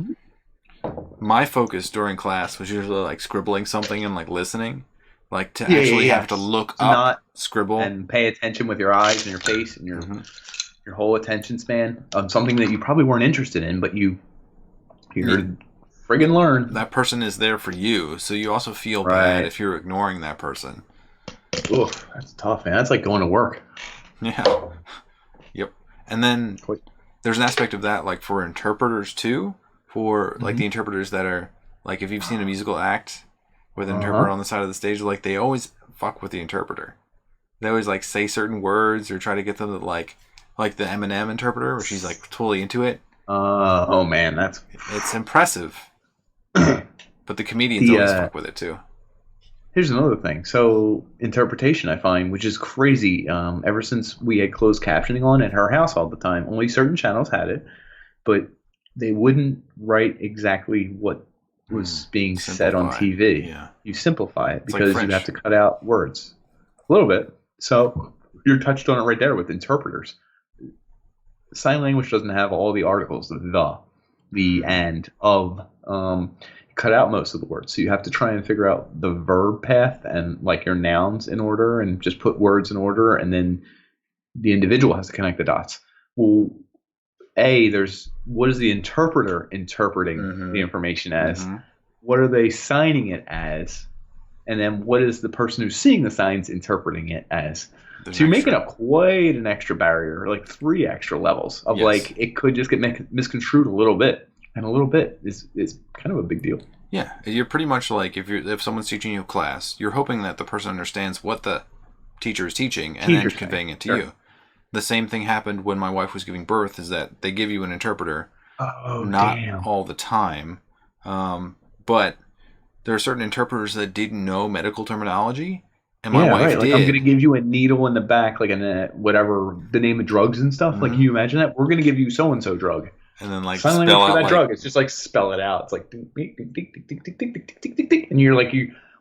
Speaker 2: my focus during class was usually like scribbling something and like listening, like to actually have to look up, not scribble, and
Speaker 1: pay attention with your eyes and your face and your whole attention span on something that you probably weren't interested in, but you're friggin' learn.
Speaker 2: That person is there for you, so you also feel bad if you're ignoring that person.
Speaker 1: Oof, that's tough, man. That's like going to work.
Speaker 2: Yeah. Yep. And then there's an aspect of that, like for interpreters too, for like the interpreters that are like, if you've seen a musical act with an interpreter on the side of the stage, like they always fuck with the interpreter. They always like say certain words or try to get them to like the Eminem interpreter, where she's like totally into it.
Speaker 1: Oh man,
Speaker 2: it's impressive. But the comedians always fuck with it too.
Speaker 1: Here's another thing. So interpretation, I find, which is crazy. Ever since we had closed captioning on at her house all the time, only certain channels had it. but they wouldn't write exactly what was being said on
Speaker 2: Simplify.
Speaker 1: TV.
Speaker 2: Yeah.
Speaker 1: You simplify it
Speaker 2: It's like
Speaker 1: because you
Speaker 2: French.
Speaker 1: have to cut out words a little bit. So you're touched on it right there with interpreters. Sign language doesn't have all the articles, the and, of. Cut out most of the words. So you have to try and figure out the verb path and like your nouns in order and just put words in order, and then the individual has to connect the dots. Well, there's what is the interpreter interpreting the information as? What are they signing it as? And then what is the person who's seeing the signs interpreting it as? So you're making up quite an extra barrier, like 3 extra levels of like it could just get misconstrued a little bit. And a little bit is kind of a big deal.
Speaker 2: Yeah, you're pretty much like if someone's teaching you a class, you're hoping that the person understands what the teacher is teaching and then conveying it to you. The same thing happened when my wife was giving birth, is that they give you an interpreter. Not all the time. But there are certain interpreters that didn't know medical terminology. And my wife did.
Speaker 1: Like I'm going to give you a needle in the back, like whatever the name of drugs and stuff. Like, can you imagine that? We're going to give you so-and-so drug.
Speaker 2: And then like
Speaker 1: sign
Speaker 2: spell
Speaker 1: language for
Speaker 2: out
Speaker 1: that drug. It's just like spell it out. It's like and you're like,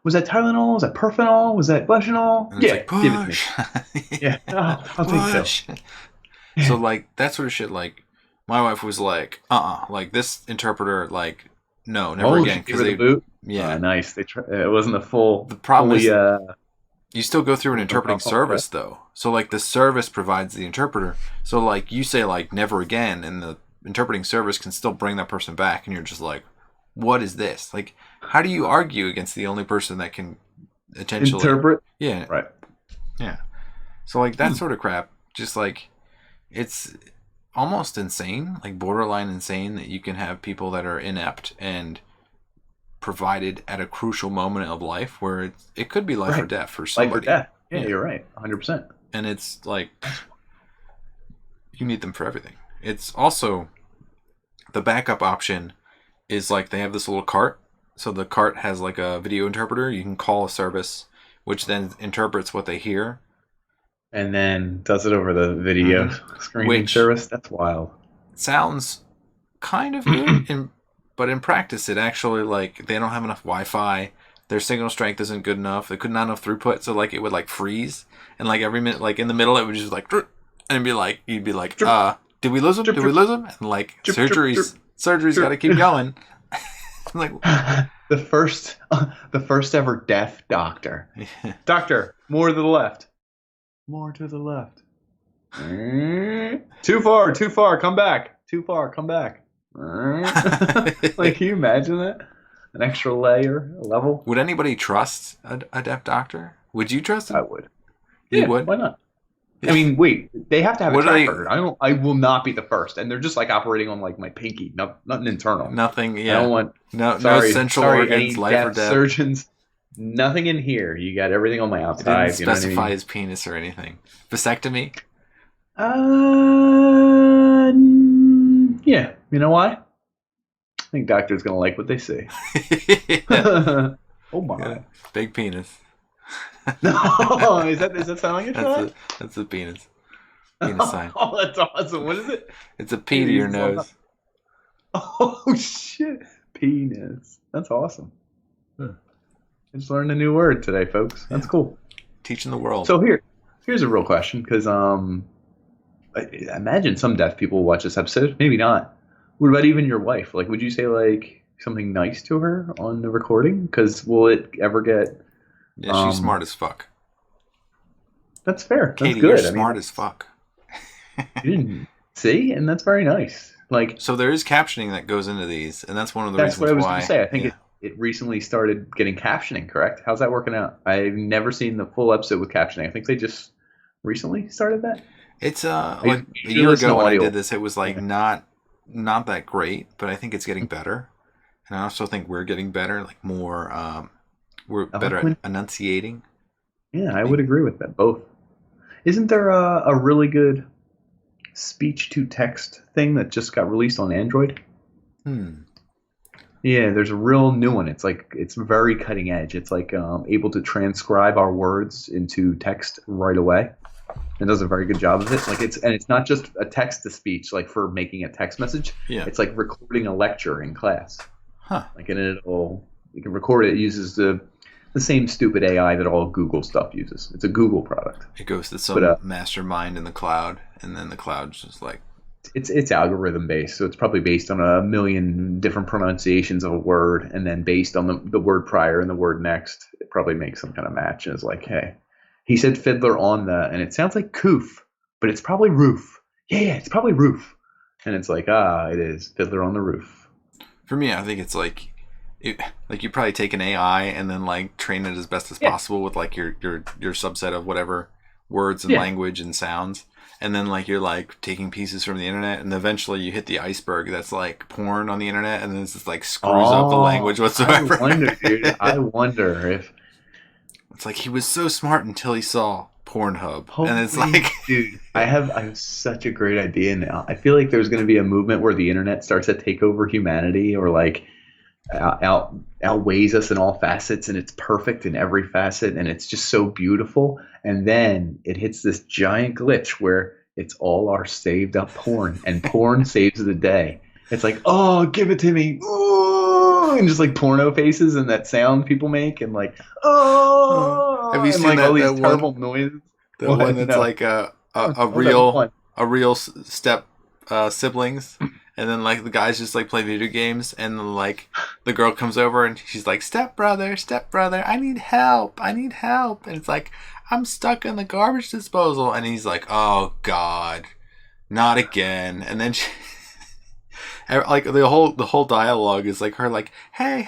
Speaker 1: was that Tylenol? Was that Perfenol? Was that Bushenol?
Speaker 2: Yeah, like,
Speaker 1: give it to me. Yeah, I'll take so.
Speaker 2: So like that sort of shit. Like my wife was like, like this interpreter, like no, never again.
Speaker 1: Because they boot.
Speaker 2: Yeah,
Speaker 1: nice. It wasn't a full.
Speaker 2: The problem is you still go through an interpreting service though. So like the service provides the interpreter. So like you say like never again, and the interpreting service can still bring that person back, and you're just like, what is this? Like, how do you argue against the only person that can potentially
Speaker 1: interpret?
Speaker 2: Yeah,
Speaker 1: right.
Speaker 2: Yeah. So like that sort of crap, just like it's almost insane, like borderline insane, that you can have people that are inept and provided at a crucial moment of life where it could be life or death for somebody.
Speaker 1: Life or death. Yeah, you're right, 100%.
Speaker 2: And it's like you need them for everything. It's also the backup option is like they have this little cart. So the cart has like a video interpreter. You can call a service, which then interprets what they hear.
Speaker 1: And then does it over the video screening service. That's wild.
Speaker 2: Sounds kind of good, but in practice, it actually, like, they don't have enough Wi-Fi. Their signal strength isn't good enough. They could not enough throughput, so like it would like freeze. And like every minute, like in the middle, it would just like, and it'd be like, you'd be like, did we lose him? Did we lose him? And like surgeries got to keep going. Like
Speaker 1: the first ever deaf doctor. Doctor, more to the left. More to the left. Too far. Come back. Too far. Come back. Like, can you imagine that? An extra level.
Speaker 2: Would anybody trust a deaf doctor? Would you trust him?
Speaker 1: I would.
Speaker 2: You would?
Speaker 1: Why not? I mean, wait. They have to have a track record. I will not be the first, and they're just like operating on like my pinky, nothing internal.
Speaker 2: Nothing. Yeah.
Speaker 1: I don't want
Speaker 2: no central organs, life or death.
Speaker 1: Surgeons. Nothing in here. You got everything on my outside.
Speaker 2: Didn't specify his penis or anything. Vasectomy?
Speaker 1: Yeah. You know why? I think doctor's gonna like what they see. Oh my!
Speaker 2: Yeah. Big penis.
Speaker 1: No, is that sound like a shot?
Speaker 2: That's a penis. Penis sign.
Speaker 1: Oh, that's awesome. What is it?
Speaker 2: It's a P to your nose.
Speaker 1: Oh shit! Penis. That's awesome. I just learned a new word today, folks. That's cool.
Speaker 2: Teaching the world.
Speaker 1: So here's a real question, because I imagine some deaf people will watch this episode. Maybe not. What about even your wife? Like, would you say like something nice to her on the recording? Because will it ever get?
Speaker 2: Yeah, she's smart as fuck.
Speaker 1: That's fair.
Speaker 2: Katie,
Speaker 1: that's good.
Speaker 2: You're smart as fuck.
Speaker 1: You didn't see, and that's very nice. Like,
Speaker 2: so there is captioning that goes into these, and that's one of the reasons why.
Speaker 1: That's what I was going to say. I think it recently started getting captioning. Correct? How's that working out? I've never seen the full episode with captioning. I think they just recently started that.
Speaker 2: It's like a year ago when I did this, it was like not that great, but I think it's getting better, and I also think we're getting better, like more. We're better at enunciating.
Speaker 1: Yeah, I would agree with that. Both. Isn't there a really good speech to text thing that just got released on Android? Yeah, there's a real new one. It's very cutting edge. It's like able to transcribe our words into text right away. It does a very good job of it. Like it's not just a text to speech, like for making a text message.
Speaker 2: Yeah.
Speaker 1: It's like recording a lecture in class.
Speaker 2: Huh.
Speaker 1: Like you can record it. It uses the same stupid AI that all Google stuff uses. It's a Google product.
Speaker 2: It goes to some mastermind in the cloud, and then the cloud's just like...
Speaker 1: It's algorithm based, so it's probably based on a million different pronunciations of a word, and then based on the word prior and the word next, it probably makes some kind of match. And it's like, hey, he said fiddler on the, and it sounds like coof, but it's probably roof. Yeah, it's probably roof. And it's like, it is fiddler on the roof.
Speaker 2: For me, I think it's like you probably take an AI and then like train it as best as possible with like your subset of whatever words and language and sounds. And then like you're like taking pieces from the internet, and eventually you hit the iceberg that's like porn on the internet, and then it's just like screws up the language whatsoever.
Speaker 1: I wonder if
Speaker 2: it's like he was so smart until he saw Pornhub. And it's like,
Speaker 1: dude, I have such a great idea now. I feel like there's going to be a movement where the internet starts to take over humanity, or like outweighs us in all facets, and it's perfect in every facet, and it's just so beautiful. And then it hits this giant glitch where it's all our saved up porn, and porn saves the day. It's like, oh, give it to me, oh, and just like porno faces and that sound people make, and like, oh,
Speaker 2: have you seen
Speaker 1: like
Speaker 2: that,
Speaker 1: all these
Speaker 2: that
Speaker 1: terrible
Speaker 2: one,
Speaker 1: noises?
Speaker 2: The one that's like a real step siblings. And then, like, the guys just, like, play video games. And then, like, the girl comes over and she's like, stepbrother, I need help. And it's like, I'm stuck in the garbage disposal. And he's like, oh, God, not again. And then she, like, the whole dialogue is, like, her, like, hey,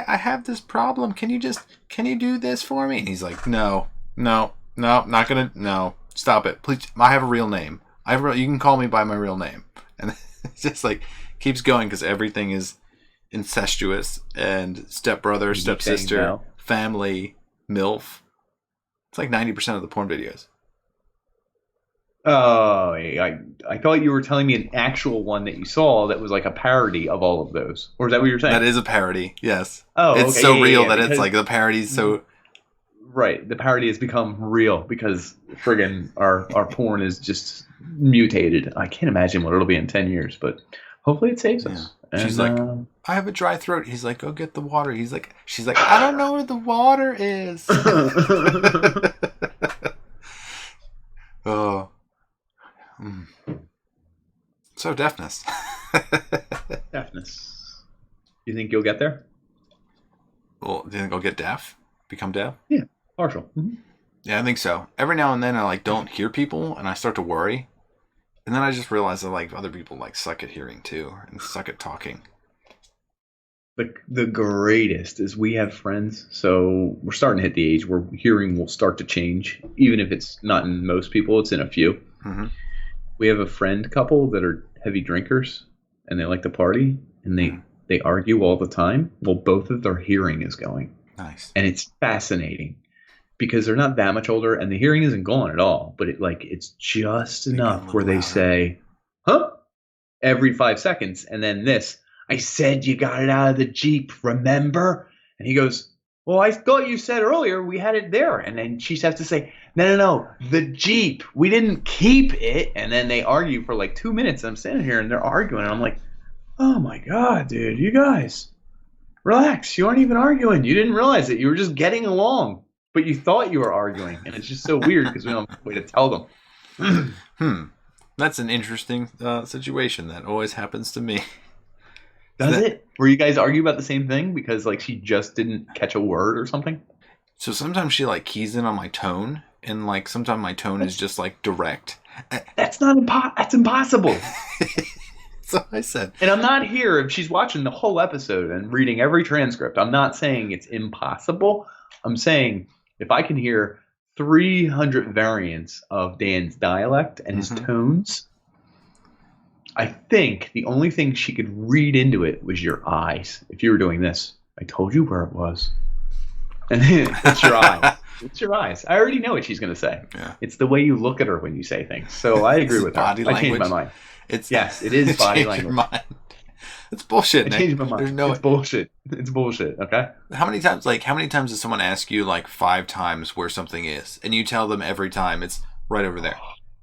Speaker 2: I have this problem. Can you do this for me? And he's like, no, not gonna, no, stop it. Please, I have a real name. You can call me by my real name. And it's just like keeps going because everything is incestuous and stepbrother, stepsister, family, MILF. It's like 90% of the porn videos.
Speaker 1: Oh, I thought you were telling me an actual one that you saw that was like a parody of all of those. Or is that what you're saying?
Speaker 2: That is a parody, yes.
Speaker 1: Oh,
Speaker 2: it's
Speaker 1: okay.
Speaker 2: so real that it's like the parody's so...
Speaker 1: Right, the parody has become real because friggin' our porn is just mutated. I can't imagine what it'll be in 10 years, but hopefully it saves us. And,
Speaker 2: she's like, I have a dry throat. He's like, go get the water. She's like, I don't know where the water is. Oh. So deafness.
Speaker 1: Deafness. You think you'll get there?
Speaker 2: Well, do you think I'll get deaf? Become deaf?
Speaker 1: Yeah, partial. Mm-hmm.
Speaker 2: Yeah, I think so. Every now and then I like don't hear people and I start to worry. And then I just realize that like other people like suck at hearing too and suck at talking.
Speaker 1: The greatest is we have friends, so we're starting to hit the age where hearing will start to change, even if it's not in most people, it's in a few.
Speaker 2: Mm-hmm.
Speaker 1: We have a friend couple that are heavy drinkers and they like to party, and they argue all the time. Well, both of their hearing is going.
Speaker 2: Nice.
Speaker 1: And it's fascinating because they're not that much older and the hearing isn't gone at all, but it's just enough where they say, huh? Every 5 seconds. And then this, I said you got it out of the Jeep, remember? And he goes, well, I thought you said earlier we had it there. And then she has to say, no, the Jeep. We didn't keep it. And then they argue for like 2 minutes. I'm standing here and they're arguing. And I'm like, oh my God, dude, you guys. Relax. You aren't even arguing. You didn't realize it. You were just getting along, but you thought you were arguing. And it's just so weird because we don't have a way to tell them.
Speaker 2: That's an interesting situation that always happens to me.
Speaker 1: Does it? Where you guys argue about the same thing because like she just didn't catch a word or something?
Speaker 2: So sometimes she like keys in on my tone, and like sometimes my tone is just like direct.
Speaker 1: That's impossible.
Speaker 2: So I said,
Speaker 1: and I'm not here if she's watching the whole episode and reading every transcript. I'm not saying it's impossible. I'm saying if I can hear 300 variants of Dan's dialect and his tones, I think the only thing she could read into it was your eyes. If you were doing this, I told you where it was. And it's your eyes. It's your eyes. I already know what she's going to say.
Speaker 2: Yeah.
Speaker 1: It's the way you look at her when you say things. So I agree with her. I changed my mind.
Speaker 2: Yes,
Speaker 1: it is body language.
Speaker 2: It's bullshit, Nick.
Speaker 1: I changed my mind. It's bullshit. It's bullshit, okay?
Speaker 2: How many times does someone ask you like 5 times where something is, and you tell them every time it's right over there.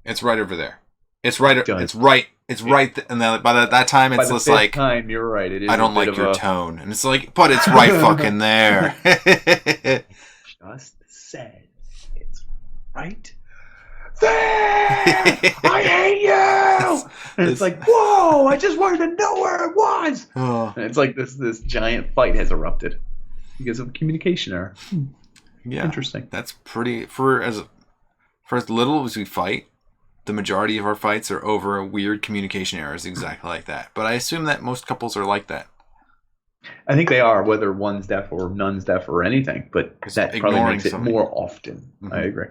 Speaker 2: It's right over there. It's right.
Speaker 1: Does.
Speaker 2: It's right. It's right. And then by that time,
Speaker 1: By
Speaker 2: it's
Speaker 1: the
Speaker 2: just
Speaker 1: fifth
Speaker 2: like,
Speaker 1: time, you're right. It is
Speaker 2: I
Speaker 1: a
Speaker 2: don't
Speaker 1: bit
Speaker 2: like
Speaker 1: of
Speaker 2: your
Speaker 1: a
Speaker 2: tone. And it's like, but it's right fucking there.
Speaker 1: just said it's right there. I hate you. And it's like, whoa! I just wanted to know where it was.
Speaker 2: Oh,
Speaker 1: And it's like this giant fight has erupted because of a communication error.
Speaker 2: yeah.
Speaker 1: Interesting.
Speaker 2: That's pretty for as little as we fight. The majority of our fights are over weird communication errors, exactly like that. But I assume that most couples are like that.
Speaker 1: I think they are, whether one's deaf or none's deaf or anything. But
Speaker 2: It's
Speaker 1: that probably
Speaker 2: ignoring
Speaker 1: makes it
Speaker 2: something.
Speaker 1: more often.
Speaker 2: Mhm.
Speaker 1: I agree.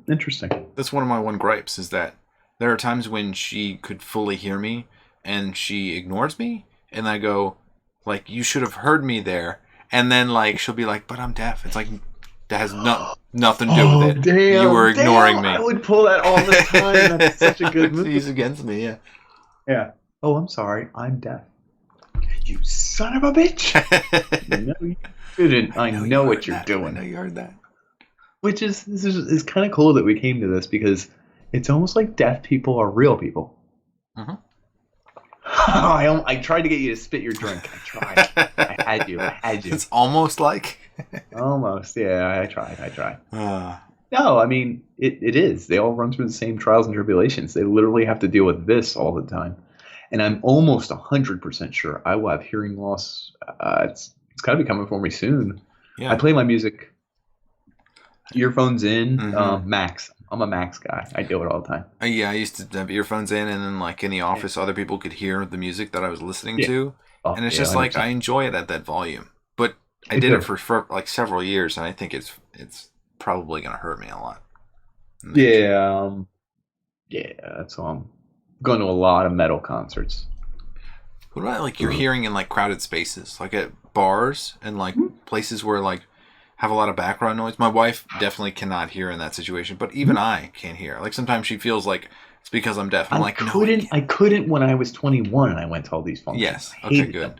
Speaker 1: Interesting.
Speaker 2: That's one of my one gripes is that there are times when she could fully hear me and she ignores me, and I go, like, you should have heard me there. And then, like, she'll be like, but I'm deaf. It's like, that has nothing to do with it.
Speaker 1: Damn,
Speaker 2: You were ignoring
Speaker 1: damn,
Speaker 2: me.
Speaker 1: I would pull that all the time. That's such a good move.
Speaker 2: He's against me, yeah.
Speaker 1: Yeah. Oh, I'm sorry. I'm deaf. You son of a bitch. No, you didn't. I know what you're doing.
Speaker 2: I know you heard that.
Speaker 1: Which is kind of cool that we came to this because it's almost like deaf people are real people.
Speaker 2: Uh-huh.
Speaker 1: I tried to get you to spit your drink. I tried. I had you.
Speaker 2: It's almost like...
Speaker 1: Almost. Yeah, I tried.
Speaker 2: Uh,
Speaker 1: No, I mean, it is. They all run through the same trials and tribulations. They literally have to deal with this all the time. And I'm almost 100% sure I will have hearing loss. It's got to be coming for me soon.
Speaker 2: yeah.
Speaker 1: I play my music, earphones in,
Speaker 2: Mhm.
Speaker 1: Max. I'm a Max guy. I do it all the time.
Speaker 2: Yeah, I used to have earphones in, and then, like, in the office, other people could hear the music that I was listening to.
Speaker 1: Oh,
Speaker 2: And it's
Speaker 1: yeah,
Speaker 2: just like,
Speaker 1: 100%.
Speaker 2: I enjoy it at that volume. But I
Speaker 1: Me
Speaker 2: did
Speaker 1: too.
Speaker 2: it for like several years, and I think it's probably going to hurt me a lot.
Speaker 1: Yeah, that's why I'm going to a lot of metal concerts.
Speaker 2: What about, like, you're hearing in, like, crowded spaces, like at bars and, like, places where, like, have a lot of background noise? My wife definitely cannot hear in that situation, but even I can't hear. Like, sometimes she feels like it's because I'm deaf. I'm like, no,
Speaker 1: I couldn't when I was 21 and I went to all these functions.
Speaker 2: Yes.
Speaker 1: I
Speaker 2: Okay,
Speaker 1: hated
Speaker 2: good.
Speaker 1: them.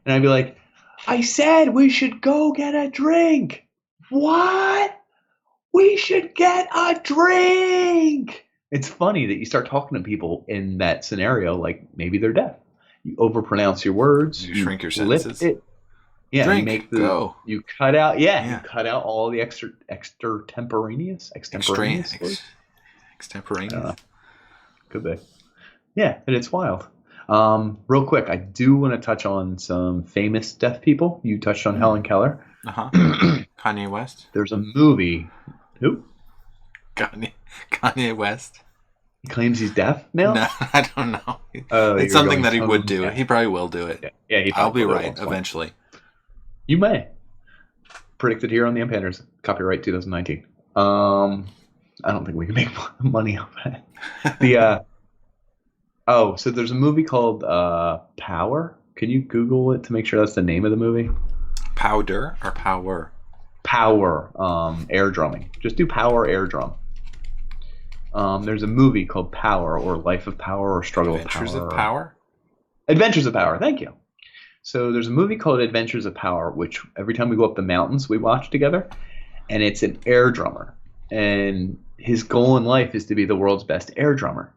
Speaker 1: And I'd be like, I said we should go get a drink. What? We should get a drink. It's funny that you start talking to people in that scenario like maybe they're deaf. You overpronounce your words.
Speaker 2: You shrink your
Speaker 1: flip
Speaker 2: sentences.
Speaker 1: it. Yeah,
Speaker 2: Drink,
Speaker 1: you make
Speaker 2: go.
Speaker 1: You cut out. Yeah,
Speaker 2: Yeah.
Speaker 1: you cut out all the extemporaneous. words?
Speaker 2: Extemporaneous.
Speaker 1: Could be. Yeah, and it's wild. Real quick, I do want to touch on some famous deaf people. You touched on Helen Keller.
Speaker 2: Uh-huh. Kanye West?
Speaker 1: There's a movie. Who?
Speaker 2: Kanye West?
Speaker 1: He claims he's deaf now?
Speaker 2: No, I don't know.
Speaker 1: Oh,
Speaker 2: It's
Speaker 1: you're
Speaker 2: something
Speaker 1: going
Speaker 2: that he would
Speaker 1: tone
Speaker 2: do.
Speaker 1: deaf.
Speaker 2: He probably will do it.
Speaker 1: Yeah, he
Speaker 2: I'll be
Speaker 1: probably will
Speaker 2: right
Speaker 1: at some point.
Speaker 2: eventually.
Speaker 1: You may. Predicted here on the UnPanderers. Copyright 2019. I don't think we can make money off that. So there's a movie called Power. Can you Google it to make sure that's the name of the movie?
Speaker 2: Powder or power?
Speaker 1: Power, air drumming. Just do Power air drum. There's a movie called Power or Life of Power or Struggle
Speaker 2: Adventures
Speaker 1: of Power.
Speaker 2: of Power?
Speaker 1: Adventures of Power. Thank you. So there's a movie called Adventures of Power, which every time we go up the mountains, we watch together. And it's an air drummer. And his goal in life is to be the world's best air drummer.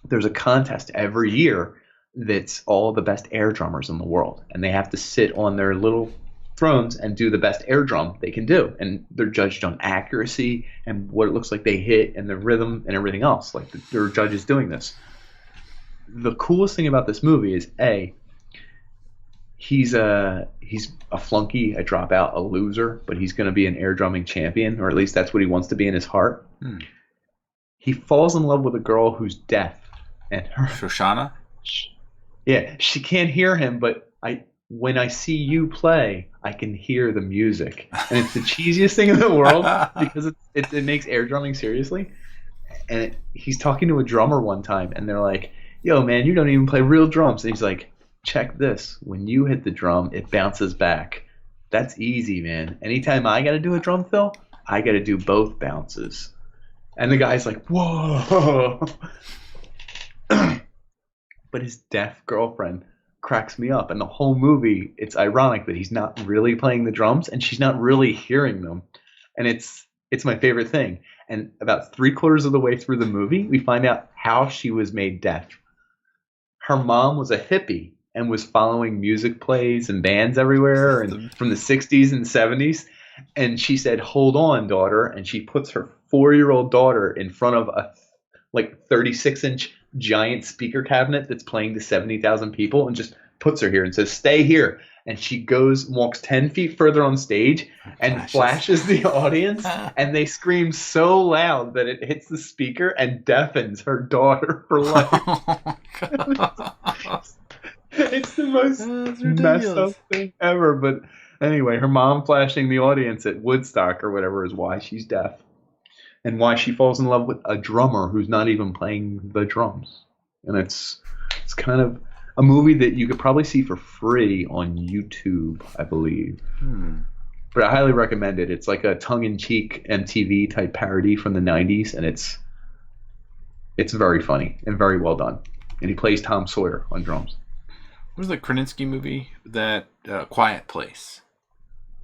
Speaker 1: There's a contest every year that's all the best air drummers in the world. And they have to sit on their little thrones and do the best air drum they can do. And they're judged on accuracy and what it looks like they hit and the rhythm and everything else. Like there are judges doing this. The coolest thing about this movie is he's a flunky, a dropout, a loser, but he's going to be an air drumming champion, or at least that's what he wants to be in his heart. He falls in love with a girl who's deaf, and
Speaker 2: Shoshana?
Speaker 1: Yeah, she can't hear him, but when I see you play, I can hear the music, and it's the cheesiest thing in the world because it makes air drumming seriously. And he's talking to a drummer one time, and they're like, "Yo, man, you don't even play real drums." And he's like, "Check this. When you hit the drum, it bounces back. That's easy, man. Anytime I got to do a drum fill, I got to do both bounces." And the guy's like, "Whoa." But his deaf girlfriend cracks me up. And the whole movie, it's ironic that he's not really playing the drums and she's not really hearing them. And it's It's my favorite thing. And about 3/4 of the way through the movie, we find out how she was made deaf. Her mom was a hippie and was following music plays and bands everywhere and from the 60s and 70s. And she said, "Hold on, daughter." And she puts her 4-year-old daughter in front of a 36-inch giant speaker cabinet that's playing to 70,000 people and just puts her here and says, "Stay here." And she walks 10 feet further on stage and flashes the audience. And they scream so loud that it hits the speaker and deafens her daughter for life. It's the most messed up thing ever. But anyway, her mom flashing the audience at Woodstock or whatever is why she's deaf. And why she falls in love with a drummer who's not even playing the drums. And it's kind of a movie that you could probably see for free on YouTube, I believe. But I highly recommend it. It's like a tongue-in-cheek MTV type parody from the 90s, and it's very funny and very well done. And he plays Tom Sawyer on drums.
Speaker 2: What was the Krasinski movie? That Quiet Place.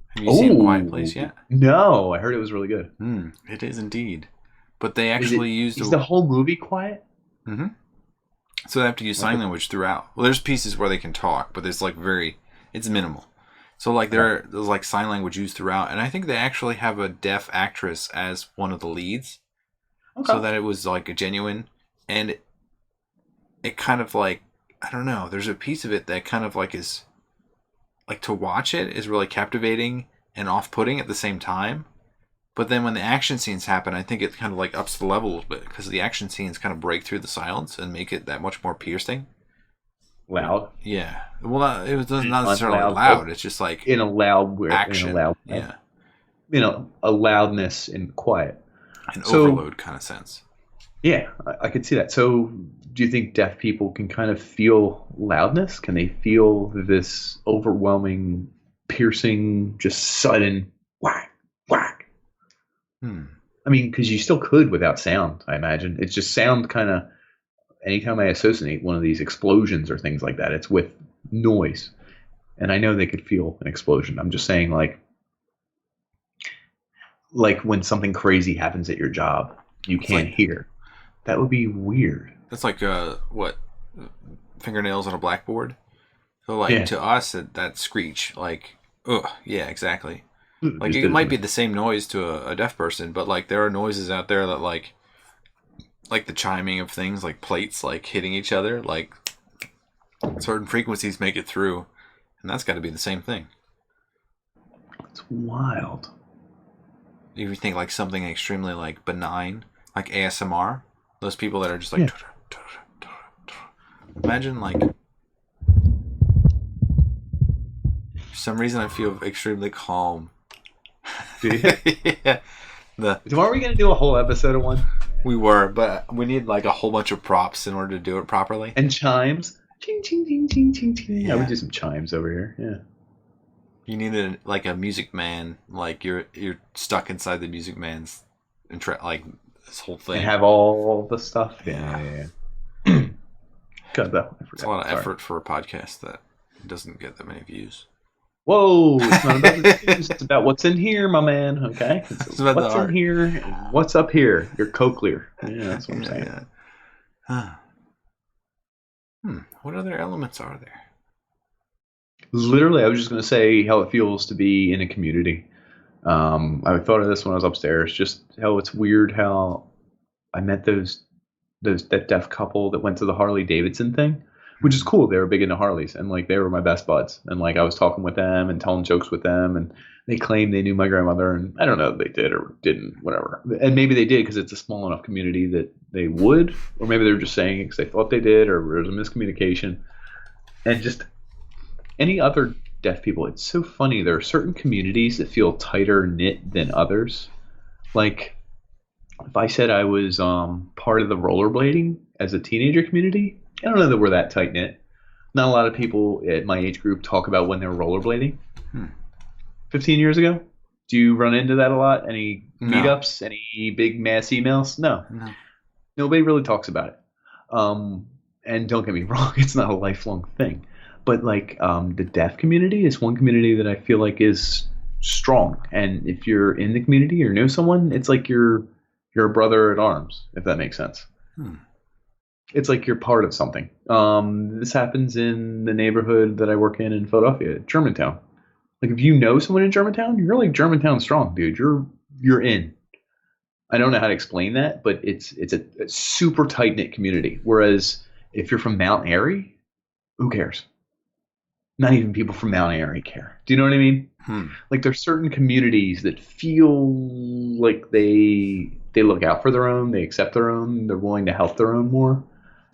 Speaker 2: Have you seen Quiet Place yet?
Speaker 1: No, I heard it was really good.
Speaker 2: It is indeed. But they actually used...
Speaker 1: Is the whole movie quiet?
Speaker 2: Mm-hmm. So they have to use sign language throughout. Well, there's pieces where they can talk, but there's it's minimal. So there's sign language used throughout, and I think they actually have a deaf actress as one of the leads, so that it was a genuine, and it kind of I don't know. There's a piece of it that kind of is to watch it is really captivating and off-putting at the same time. But then when the action scenes happen, I think it kind of ups the level a little bit because the action scenes kind of break through the silence and make it that much more piercing.
Speaker 1: Loud?
Speaker 2: Yeah. Well, it was not necessarily loud. It's just
Speaker 1: in a loud way.
Speaker 2: Action.
Speaker 1: In a loud way. Yeah. A loudness in quiet.
Speaker 2: An overload kind of sense.
Speaker 1: Yeah, I could see that. So do you think deaf people can kind of feel loudness? Can they feel this overwhelming, piercing, just sudden whack, whack? I mean, because you still could without sound, I imagine. It's just sound kind of, anytime I associate one of these explosions or things like that, it's with noise. And I know they could feel an explosion. I'm just saying like when something crazy happens at your job, you can't hear. That would be weird.
Speaker 2: That's fingernails on a blackboard? So to us, that screech, yeah, exactly. It might be the same noise to a deaf person, but there are noises out there that like the chiming of things, like plates hitting each other, certain frequencies make it through, and that's got to be the same thing.
Speaker 1: It's wild.
Speaker 2: If you think something extremely benign, like ASMR, those people that are just imagine for some reason I feel extremely calm.
Speaker 1: Yeah. Weren't we going to do a whole episode of one?
Speaker 2: We were, but we need a whole bunch of props in order to do it properly.
Speaker 1: And chimes. Ching, ching, ching, ching, ching, ching. Yeah, we do some chimes over here. Yeah.
Speaker 2: You need a Music Man, you're stuck inside the Music Man's, this whole thing.
Speaker 1: And have all the stuff. Yeah. God, I forgot.
Speaker 2: It's a lot of effort for a podcast that doesn't get that many views.
Speaker 1: Whoa, it's not about the views, it's about what's in here, my man, okay? It's about what's in here, what's up here, your cochlear. Yeah, that's what I'm saying.
Speaker 2: What other elements are there?
Speaker 1: Literally, I was just going to say how it feels to be in a community. I thought of this when I was upstairs, just how it's weird how I met that deaf couple that went to the Harley Davidson thing. Which is cool. They were big into Harleys, and they were my best buds. And I was talking with them and telling jokes with them, and they claimed they knew my grandmother, and I don't know if they did or didn't, whatever. And maybe they did because it's a small enough community that they would, or maybe they were just saying it because they thought they did, or there was a miscommunication. And just any other deaf people, it's so funny. There are certain communities that feel tighter knit than others. If I said I was part of the rollerblading as a teenager community, I don't know that we're that tight knit. Not a lot of people at my age group talk about when they were rollerblading. 15 years ago? Do you run into that a lot? Any meetups? Any big mass emails? No. Nobody really talks about it. And don't get me wrong, it's not a lifelong thing. But the deaf community is one community that I feel is strong. And if you're in the community or know someone, it's like you're a brother at arms, if that makes sense.
Speaker 2: Hmm.
Speaker 1: It's like you're part of something. This happens in the neighborhood that I work in Philadelphia, Germantown. Like if you know someone in Germantown, you're like Germantown strong, dude. You're in. I don't know how to explain that, but it's a super tight knit community. Whereas if you're from Mount Airy, who cares? Not even people from Mount Airy care. Do you know what I mean? Like there's certain communities that feel like they look out for their own, they accept their own, they're willing to help their own more.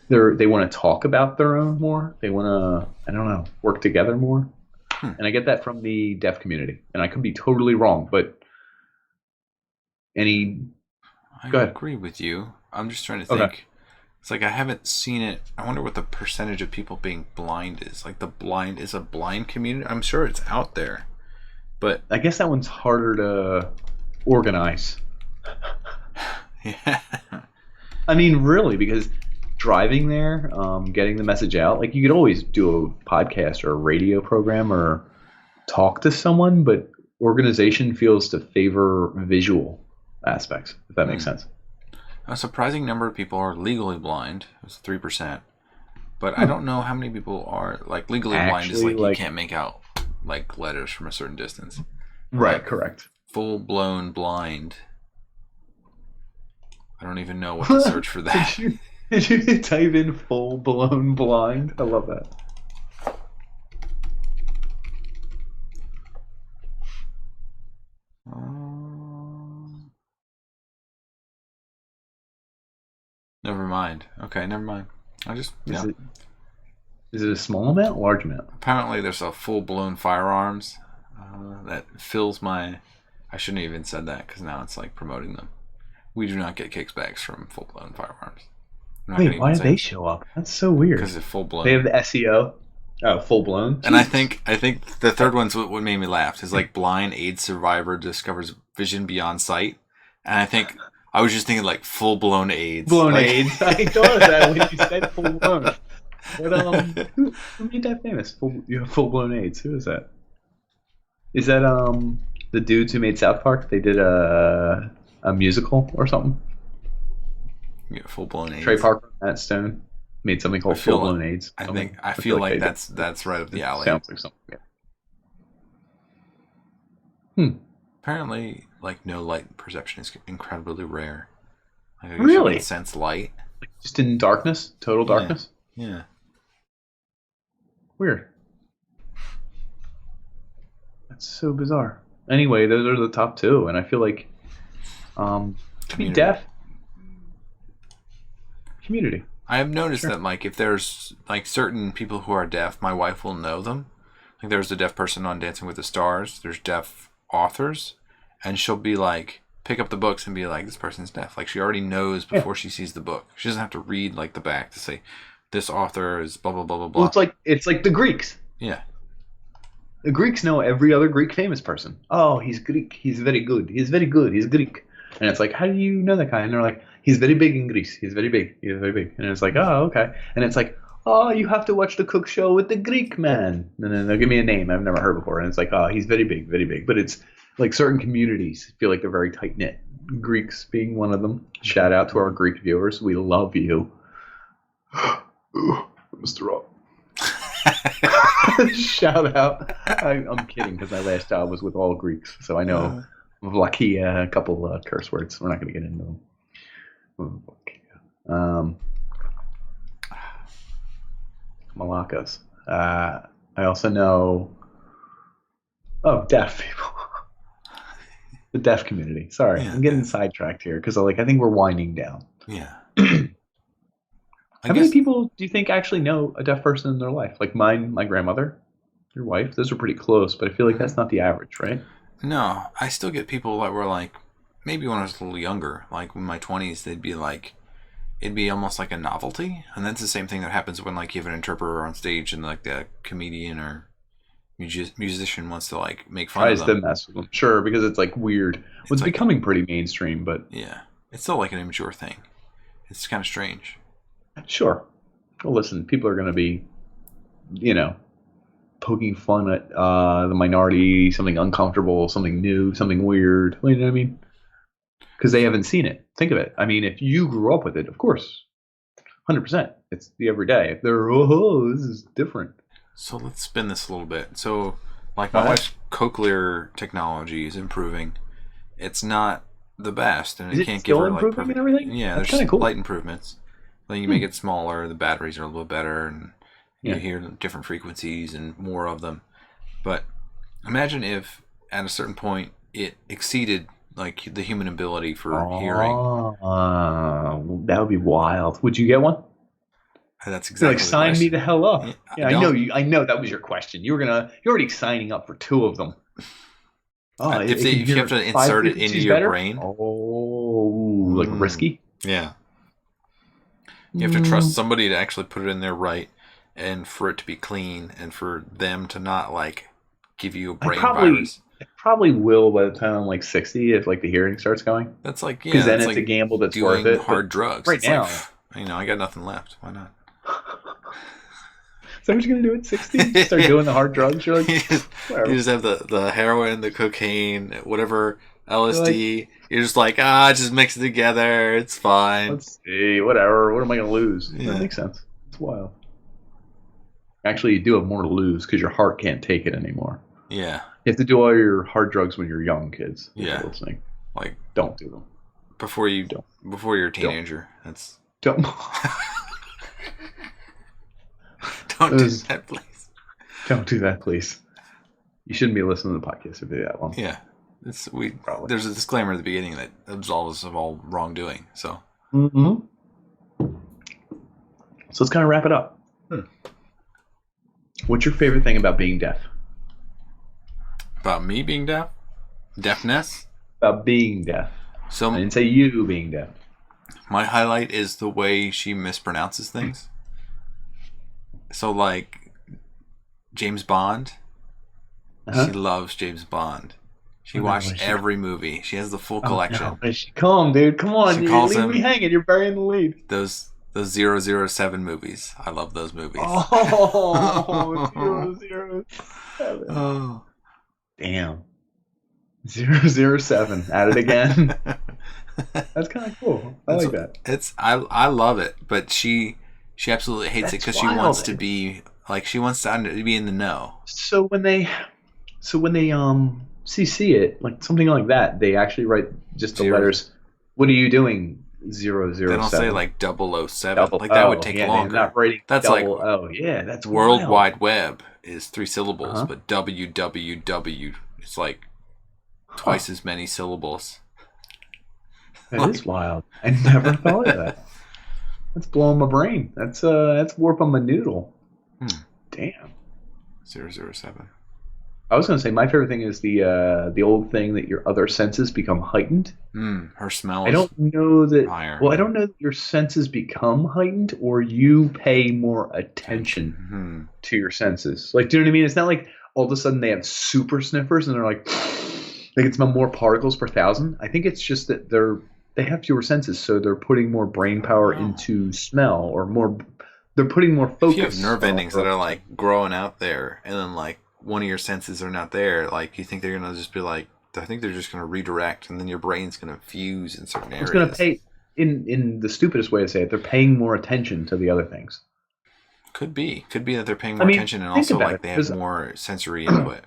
Speaker 1: They want to talk about their own more. They want to, I don't know, work together more. And I get that from the deaf community. And I could be totally wrong, but
Speaker 2: I agree with you. I'm just trying to think. Okay. It's like I haven't seen it. I wonder what the percentage of people being blind is. Like is a blind community. I'm sure it's out there, but
Speaker 1: I guess that one's harder to organize.
Speaker 2: Yeah.
Speaker 1: I mean, really, because driving there, getting the message out, like you could always do a podcast or a radio program or talk to someone, but organization feels to favor visual aspects, if that makes sense.
Speaker 2: A surprising number of people are legally blind. It's 3%. But I don't know how many people are like legally blind is like you can't make out like letters from a certain distance.
Speaker 1: Right,
Speaker 2: like,
Speaker 1: correct.
Speaker 2: Full blown blind. I don't even know what to search for that.
Speaker 1: Did you type in full blown blind? I love that.
Speaker 2: Never mind. Okay, never mind.
Speaker 1: Is it a small amount, large amount?
Speaker 2: Apparently, there's a full-blown firearms that fills my. I shouldn't have even said that because now it's like promoting them. We do not get kickbacks from full-blown firearms.
Speaker 1: Wait, why did they show up? That's so weird.
Speaker 2: Because it's full-blown.
Speaker 1: They have the SEO. Oh, full-blown.
Speaker 2: And I think the third one's what made me laugh. Is like blind AIDS survivor discovers vision beyond sight, and I think. I was just thinking like full-blown AIDS.
Speaker 1: AIDS. I thought of that when you said full-blown. But who made that famous? Full-blown AIDS. Who is that? Is that the dudes who made South Park? They did a musical or something.
Speaker 2: Yeah, full-blown AIDS.
Speaker 1: Trey Parker, Matt Stone made something called Full-Blown AIDS.
Speaker 2: I feel like that's right up the alley.
Speaker 1: Sounds like something. Yeah.
Speaker 2: Apparently, like no light perception is incredibly rare. Like,
Speaker 1: really?
Speaker 2: You can sense light.
Speaker 1: Like just in darkness, total darkness.
Speaker 2: Yeah.
Speaker 1: Weird. That's so bizarre. Anyway, those are the top two, and I feel like, be deaf. Community.
Speaker 2: I have noticed that, like, if there's like certain people who are deaf, my wife will know them. Like, there's a deaf person on Dancing with the Stars. There's deaf authors, and she'll be like pick up the books and be like, this person's deaf. Like she already knows before she sees the book. She doesn't have to read like the back to say this author is blah blah blah blah blah.
Speaker 1: Well, it's like the Greeks.
Speaker 2: Yeah.
Speaker 1: The Greeks know every other Greek famous person. Oh, he's Greek. He's very good. He's very good. He's Greek. And it's like, how do you know that guy? And they're like, he's very big in Greece. He's very big. He's very big. And it's like, oh, okay. And it's like, oh, you have to watch the Cook Show with the Greek man. And then they'll give me a name I've never heard before. And it's like, oh, he's very big, very big. But it's like certain communities feel like they're very tight-knit. Greeks being one of them. Shout out to our Greek viewers. We love you. Mr. Rob. Shout out. I'm kidding because my last job was with all Greeks. So I know Vlakia, a couple curse words. We're not going to get into them. Malakas. I also know deaf people. The deaf community. Sorry, I'm getting sidetracked here because I think we're winding down.
Speaker 2: Yeah.
Speaker 1: How many people do you think actually know a deaf person in their life? Like mine, my grandmother, your wife. Those are pretty close, but I feel like that's not the average, right?
Speaker 2: No, I still get people that were like, maybe when I was a little younger, like in my 20s, they'd be like, it'd be almost like a novelty. And that's the same thing that happens when like you have an interpreter on stage and like the comedian or musician wants to like make fun of them.
Speaker 1: Tries to mess with them. Sure, because it's like weird. Well, it's like, becoming pretty mainstream, but...
Speaker 2: Yeah. It's still like an immature thing. It's kind of strange.
Speaker 1: Sure. Well, listen, people are going to be, poking fun at the minority, something uncomfortable, something new, something weird. You know what I mean? Because they haven't seen it. Think of it. I mean, if you grew up with it, of course, 100%. It's the everyday. If they're, oh, this is different.
Speaker 2: So let's spin this a little bit. So, like,
Speaker 1: Go
Speaker 2: my
Speaker 1: ahead.
Speaker 2: wife's cochlear technology is improving. It's not the best, and
Speaker 1: Is
Speaker 2: it
Speaker 1: it
Speaker 2: can't give
Speaker 1: still
Speaker 2: her, like,
Speaker 1: improving and
Speaker 2: perfect.
Speaker 1: everything?
Speaker 2: Yeah,
Speaker 1: That's
Speaker 2: there's
Speaker 1: kind of cool.
Speaker 2: slight improvements. Like, you make it smaller, the batteries are a little better, and you
Speaker 1: Yeah.
Speaker 2: hear different frequencies and more of them. But imagine if, at a certain point, it exceeded, like, the human ability for hearing.
Speaker 1: That would be wild. Would you get one?
Speaker 2: That's
Speaker 1: You're like,
Speaker 2: exactly the
Speaker 1: sign me the
Speaker 2: question.
Speaker 1: hell up.
Speaker 2: Yeah,
Speaker 1: Yeah, I know you. I know that was your question. You're already signing up for 2 of them. Oh, it can
Speaker 2: If you
Speaker 1: hear
Speaker 2: have to
Speaker 1: 5
Speaker 2: insert it into
Speaker 1: frequencies
Speaker 2: your
Speaker 1: better?
Speaker 2: brain,
Speaker 1: Oh, like risky?
Speaker 2: yeah, you have to trust somebody to actually put it in there right, and for it to be clean, and for them to not like give you a brain virus.
Speaker 1: I probably will by the time I'm like 60 if like the hearing starts going.
Speaker 2: That's like
Speaker 1: Because then
Speaker 2: that's
Speaker 1: it's
Speaker 2: like
Speaker 1: a gamble that's worth
Speaker 2: doing
Speaker 1: it.
Speaker 2: hard
Speaker 1: But
Speaker 2: drugs.
Speaker 1: right
Speaker 2: It's
Speaker 1: now,
Speaker 2: like I got nothing left. Why not?
Speaker 1: is that what you're gonna do at 60? Start doing the hard drugs? You're like, whatever.
Speaker 2: You just have the heroin, the cocaine, whatever, LSD.
Speaker 1: Like,
Speaker 2: You're just like, just mix it together. It's fine.
Speaker 1: let's see, whatever. What am I gonna lose?
Speaker 2: Yeah.
Speaker 1: That makes sense. It's wild. Actually, you do have more to lose because your heart can't take it anymore.
Speaker 2: Yeah.
Speaker 1: You have to do all your hard drugs when you're young, kids. If
Speaker 2: Yeah.
Speaker 1: you're listening.
Speaker 2: Like,
Speaker 1: Don't do them.
Speaker 2: before you're a teenager.
Speaker 1: Don't.
Speaker 2: Don't do that, please.
Speaker 1: Don't do that, please. You shouldn't be listening to the podcast if you do that one.
Speaker 2: Yeah.
Speaker 1: Probably.
Speaker 2: There's a disclaimer at the beginning that absolves us of all wrongdoing. So
Speaker 1: Mm-hmm. So let's kind of wrap it up. What's your favorite thing about being deaf?
Speaker 2: about me being deaf, deafness.
Speaker 1: About being deaf.
Speaker 2: So
Speaker 1: I didn't say you being deaf.
Speaker 2: my highlight is the way she mispronounces things. So like James Bond, she loves James Bond. She watched every movie. She has the full collection.
Speaker 1: No. Come, dude. Come on.
Speaker 2: She calls
Speaker 1: leave me
Speaker 2: him-
Speaker 1: hanging. You're burying the lead.
Speaker 2: Those 007 movies. I love those movies.
Speaker 1: Oh, 007.
Speaker 2: Oh.
Speaker 1: Damn. 007. At it again. That's kind of cool. I like that.
Speaker 2: I love it, but she absolutely hates it because she
Speaker 1: wild,
Speaker 2: wants to
Speaker 1: man.
Speaker 2: be like she wants to be in the know.
Speaker 1: So when they CC it, like something like that, they actually write just the letters. What are you doing? 007.
Speaker 2: They don't say like 007. Like that would take longer.
Speaker 1: Not writing
Speaker 2: That's
Speaker 1: double
Speaker 2: like
Speaker 1: O. Yeah, that's
Speaker 2: World
Speaker 1: wild.
Speaker 2: Wide Web is 3 syllables,
Speaker 1: Uh-huh.
Speaker 2: but www is like twice as many syllables.
Speaker 1: That is wild. I never thought of that. That's blowing my brain. That's warping my noodle. Damn.
Speaker 2: 007.
Speaker 1: I was gonna say my favorite thing is the old thing that your other senses become heightened.
Speaker 2: Her smell.
Speaker 1: I don't know that.
Speaker 2: higher.
Speaker 1: Well, I don't know that your senses become heightened or you pay more attention to your senses. Like, do you know what I mean? It's not like all of a sudden they have super sniffers and they're like they can smell more particles per thousand. I think it's just that they have fewer senses, so they're putting more brain power into smell or more. They're putting more focus.
Speaker 2: If you have nerve endings that are like growing out there, and then like one of your senses are not there, like you think they're gonna just be like, I think they're just gonna redirect, and then your brain's gonna fuse in certain areas.
Speaker 1: It's gonna pay in the stupidest way to say it. They're paying more attention to the other things.
Speaker 2: Could be that they're paying more attention, and
Speaker 1: think
Speaker 2: also
Speaker 1: about
Speaker 2: like
Speaker 1: it,
Speaker 2: they have
Speaker 1: 'cause
Speaker 2: more sensory input.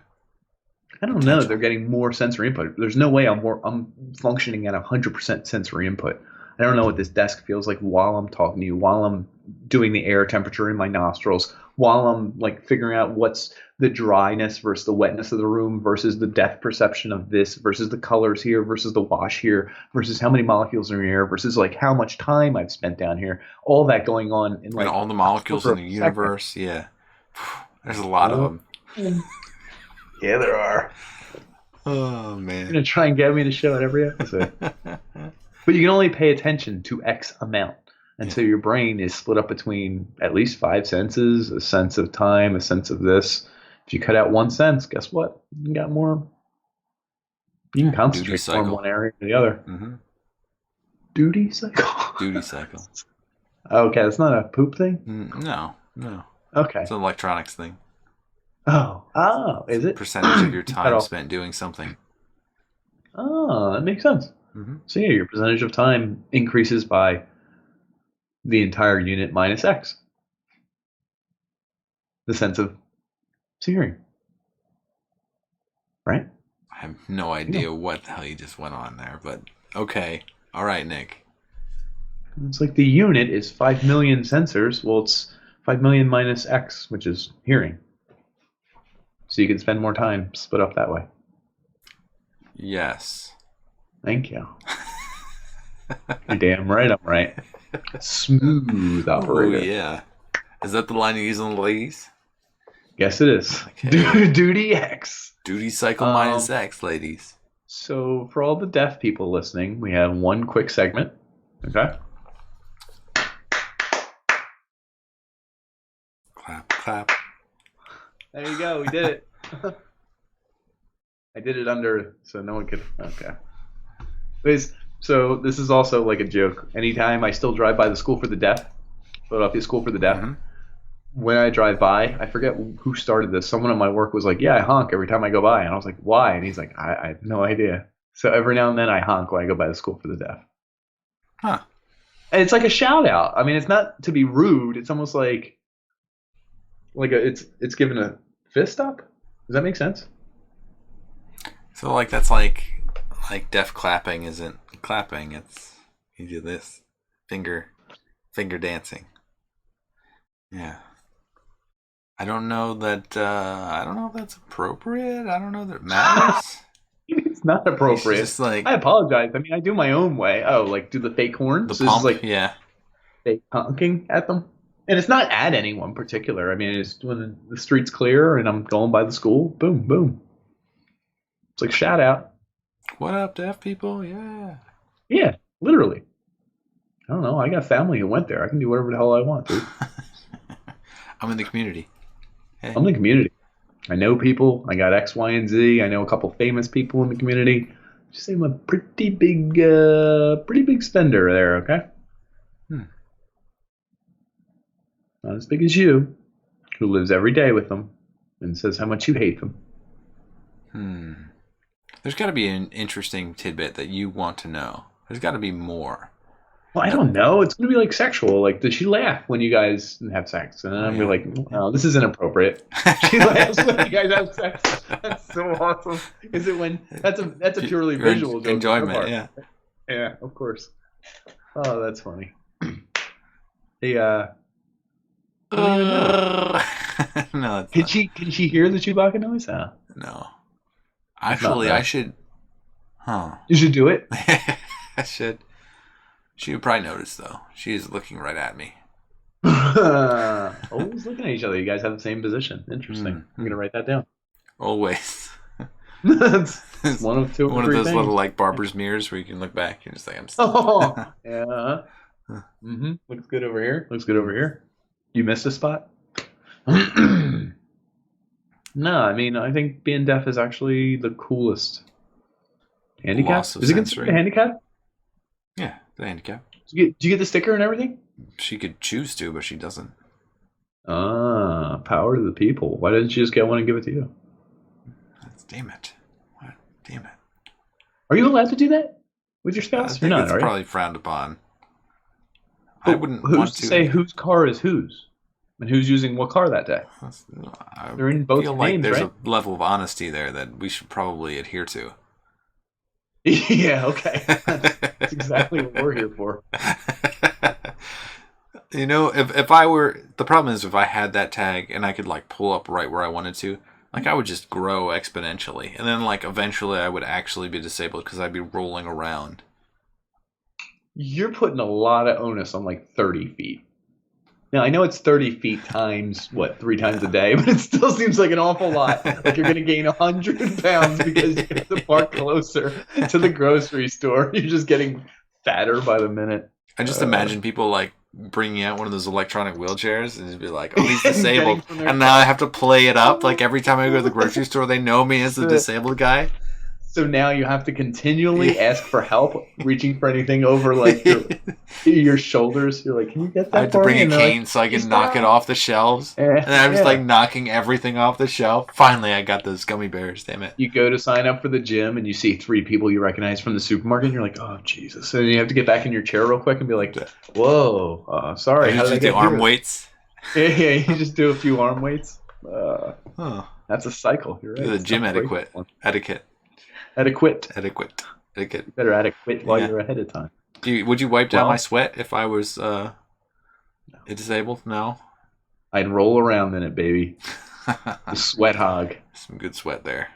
Speaker 1: I don't know. They're getting more sensory input. There's no way I'm functioning at 100% sensory input. I don't know what this desk feels like while I'm talking to you, while I'm doing the air temperature in my nostrils, while I'm like figuring out what's the dryness versus the wetness of the room versus the depth perception of this versus the colors here versus the wash here versus how many molecules are in here versus like how much time I've spent down here. All that going on in like
Speaker 2: and all the molecules in the universe. Yeah, there's a lot of them.
Speaker 1: Yeah, there are.
Speaker 2: Oh man!
Speaker 1: You're gonna try and get me to show it every episode. But you can only pay attention to X amount. And so your brain is split up between at least 5 senses, a sense of time, a sense of this. If you cut out one sense, guess what? You got more. You can concentrate more in one area than the other.
Speaker 2: Mm-hmm.
Speaker 1: Duty cycle?
Speaker 2: Duty cycle.
Speaker 1: Okay, that's not a poop thing?
Speaker 2: No.
Speaker 1: Okay.
Speaker 2: It's an electronics thing.
Speaker 1: Oh, is it?
Speaker 2: Percentage of your
Speaker 1: Cut
Speaker 2: time
Speaker 1: off.
Speaker 2: spent doing something.
Speaker 1: Oh, that makes sense.
Speaker 2: Mm-hmm.
Speaker 1: So yeah, your percentage of time increases by the entire unit minus X. The sense of hearing. Right?
Speaker 2: I have no idea what the hell you just went on there, but okay. All right, Nick.
Speaker 1: It's like the unit is 5 million sensors. Well, it's 5 million minus X, which is hearing. So you can spend more time split up that way.
Speaker 2: Yes.
Speaker 1: Thank you. You're damn right I'm right. Smooth operator.
Speaker 2: Oh, yeah. Is that the line you use on the ladies?
Speaker 1: Yes, it is.
Speaker 2: Okay.
Speaker 1: Duty X.
Speaker 2: Duty cycle minus X, ladies.
Speaker 1: So for all the deaf people listening, we have one quick segment. Okay?
Speaker 2: Clap, clap.
Speaker 1: There you go. We did it. I did it under so no one could. Okay. So this is also like a joke. Anytime I still drive by the school for the deaf, Philadelphia School for the Deaf, when I drive by, I forget who started this. Someone at my work was like, yeah, I honk every time I go by. And I was like, why? And he's like, I have no idea. So every now and then I honk when I go by the School for the Deaf.
Speaker 2: Huh.
Speaker 1: And it's like a shout out. I mean, it's not to be rude. It's almost like it's given a fist up. Does that make sense?
Speaker 2: So like that's like deaf clapping isn't clapping. It's you do this finger dancing. Yeah. I don't know that. I don't know if that's appropriate. I don't know that it matters.
Speaker 1: It's not appropriate.
Speaker 2: It's just like
Speaker 1: I apologize. I mean, I do my own way. Oh, like do the fake horns?
Speaker 2: the
Speaker 1: So
Speaker 2: pump.
Speaker 1: it's like
Speaker 2: Yeah.
Speaker 1: fake honking at them. And it's not at anyone particular. I mean, it's when the street's clear and I'm going by the school. Boom, boom. It's like shout out.
Speaker 2: What up, deaf people? Yeah.
Speaker 1: Yeah, literally. I don't know. I got family who went there. I can do whatever the hell I want, dude.
Speaker 2: I'm in the community. Hey.
Speaker 1: I'm in the community. I know people. I got X, Y, and Z. I know a couple famous people in the community. Just say I'm a pretty big spender there. Okay. Not as big as you, who lives every day with them and says how much you hate them.
Speaker 2: There's got to be an interesting tidbit that you want to know. There's got to be more.
Speaker 1: Well, I don't know. It's going to be like sexual. Like, does she laugh when you guys have sex? And then I'm like, oh, this is inappropriate. She laughs when you guys have sex. That's so awesome. Is it when that's a purely visual joke?
Speaker 2: Enjoyment, yeah.
Speaker 1: Yeah, of course. Oh, that's funny. Hey,
Speaker 2: no.
Speaker 1: Can she hear the Chewbacca noise?
Speaker 2: No. Actually, I should. Huh.
Speaker 1: You should do it.
Speaker 2: I should. She would probably notice, though. She is looking right at me.
Speaker 1: Always looking at each other. You guys have the same position. Interesting. I'm gonna write that down.
Speaker 2: Always.
Speaker 1: That's one of two.
Speaker 2: One of those
Speaker 1: things.
Speaker 2: little like barber's mirrors where you can look back and just like I'm. Still...
Speaker 1: Oh, yeah. Looks good over here. Looks good over here. You missed a spot. No, I mean I think being deaf is actually the coolest handicap. Is it considered a handicap?
Speaker 2: Yeah, the handicap.
Speaker 1: Do you get the sticker and everything?
Speaker 2: She could choose to, but she doesn't.
Speaker 1: Power to the people. Why didn't she just get one and give it to you?
Speaker 2: Damn it. What? Damn it.
Speaker 1: Are you allowed to do that with your spouse? You're not,
Speaker 2: it's
Speaker 1: are you?
Speaker 2: probably frowned upon.
Speaker 1: But
Speaker 2: I wouldn't
Speaker 1: who's
Speaker 2: want
Speaker 1: to
Speaker 2: to
Speaker 1: say whose car is whose? And who's using what car that day? They're in both
Speaker 2: feel
Speaker 1: names,
Speaker 2: like there's
Speaker 1: right?
Speaker 2: a level of honesty there that we should probably adhere to.
Speaker 1: Yeah, okay. That's exactly what we're here for.
Speaker 2: You know, if I were... The problem is if I had that tag and I could, like, pull up right where I wanted to, like, I would just grow exponentially. And then, like, eventually I would actually be disabled because I'd be rolling around.
Speaker 1: You're putting a lot of onus on, like, 30 feet. Now, I know it's 30 feet times, 3 times a day, but it still seems like an awful lot. Like you're going to gain 100 pounds because you have to park closer to the grocery store. You're just getting fatter by the minute.
Speaker 2: I just imagine people, like, bringing out one of those electronic wheelchairs and just be like, oh, he's disabled. And now I have to play it up. Like, every time I go to the grocery store, they know me as the disabled guy.
Speaker 1: So now you have to continually ask for help, reaching for anything over like your shoulders. You're like, can you get that?
Speaker 2: I have to bring a cane so I can knock it off the shelves. And I'm just like knocking everything off the shelf. Finally, I got those gummy bears. Damn it!
Speaker 1: You go to sign up for the gym and you see 3 people you recognize from the supermarket. And you're like, oh Jesus! And you have to get back in your chair real quick and be like, whoa, sorry.
Speaker 2: How did I get the arm weights?
Speaker 1: Yeah, you just do a few arm weights. That's a cycle. You're right.
Speaker 2: The gym etiquette.
Speaker 1: Etiquette.
Speaker 2: You
Speaker 1: better adequate while you're ahead of time.
Speaker 2: Would you wipe down my sweat if I was disabled? No.
Speaker 1: I'd roll around in it, baby. The sweat hog.
Speaker 2: Some good sweat there.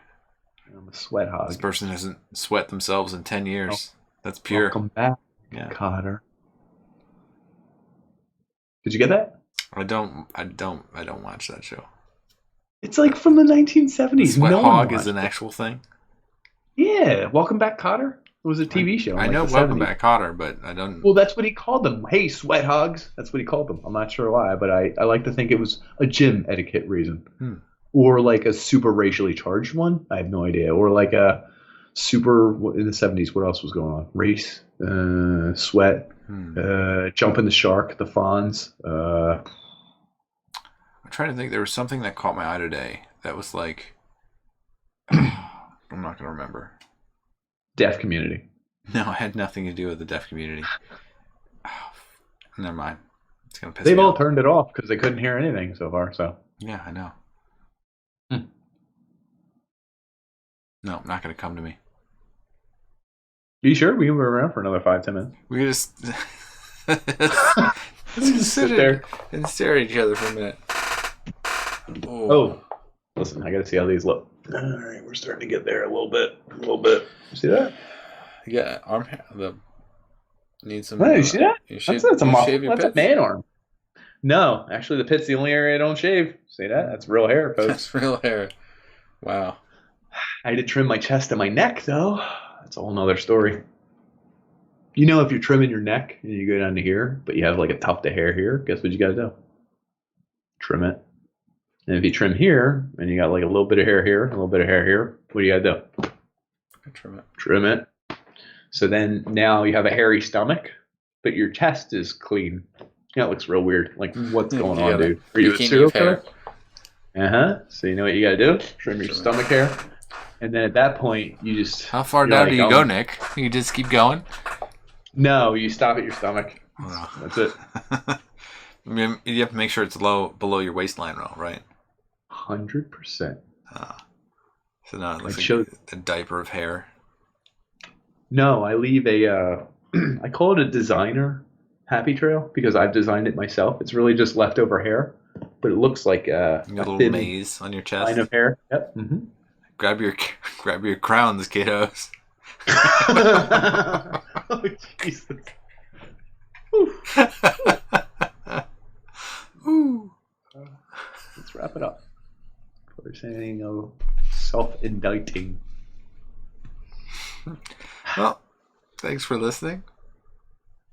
Speaker 1: I'm a sweat hog.
Speaker 2: This person hasn't sweat themselves in 10 years. That's pure.
Speaker 1: Welcome back, Cotter. Did you get that?
Speaker 2: I don't watch that show.
Speaker 1: It's like from the 1970s.
Speaker 2: Sweat hog is an actual thing?
Speaker 1: Yeah. Welcome back, Cotter. It was a TV show.
Speaker 2: I know Welcome Back, Cotter, but I don't...
Speaker 1: Well, that's what he called them. Hey, sweat hogs. That's what he called them. I'm not sure why, but I like to think it was a gym etiquette reason. Or like a super racially charged one. I have no idea. Or like a super... In the 70s, what else was going on? Race, sweat, jumping the shark, the Fonz.
Speaker 2: I'm trying to think. There was something that caught my eye today that was like... I'm not going to remember.
Speaker 1: Deaf community.
Speaker 2: No, it had nothing to do with the deaf community. Oh, never mind. It's going to piss
Speaker 1: They've
Speaker 2: me
Speaker 1: all
Speaker 2: off.
Speaker 1: turned it off because they couldn't hear anything so far. So
Speaker 2: yeah, I know. No, not going to come to me.
Speaker 1: You sure? We can be around for another 5-10 minutes.
Speaker 2: We can just sit there and stare at each other for a minute.
Speaker 1: Oh, listen, I got to see how these look. All right, we're starting to get there a little bit. You see that?
Speaker 2: Yeah, arm hair. Need some.
Speaker 1: You see that? That's a muscle. That's
Speaker 2: pits?
Speaker 1: A man arm. No, actually, the pit's the only area I don't shave. See that? That's real hair, folks.
Speaker 2: That's real hair. Wow.
Speaker 1: I had to trim my chest and my neck, though. That's a whole nother story. You know, if you're trimming your neck and you go down to here, but you have like a tuft of hair here, guess what you got to do? Trim it. And if you trim here, and you got like a little bit of hair here, a little bit of hair here, what do you got to do? Trim it. So then now you have a hairy stomach, but your chest is clean. Yeah, it looks real weird. Like, what's going on, dude? Are you a serial killer? So you know what you got to do? Trim your stomach hair. And then at that point, you just...
Speaker 2: How far down do you go, Nick? You just keep going?
Speaker 1: No, you stop at your stomach. That's it.
Speaker 2: You have to make sure it's below your waistline, though, right?
Speaker 1: 100%.
Speaker 2: So now it looks like a diaper of hair. No,
Speaker 1: I leave a... I call it a designer happy trail because I've designed it myself. It's really just leftover hair, but it looks like a
Speaker 2: little
Speaker 1: thin
Speaker 2: maze on your chest.
Speaker 1: Line of hair. Yep.
Speaker 2: Grab your crowns, kiddos.
Speaker 1: Oh, Jesus. Let's wrap it up. We're saying of self-indicting.
Speaker 2: Well, thanks for listening.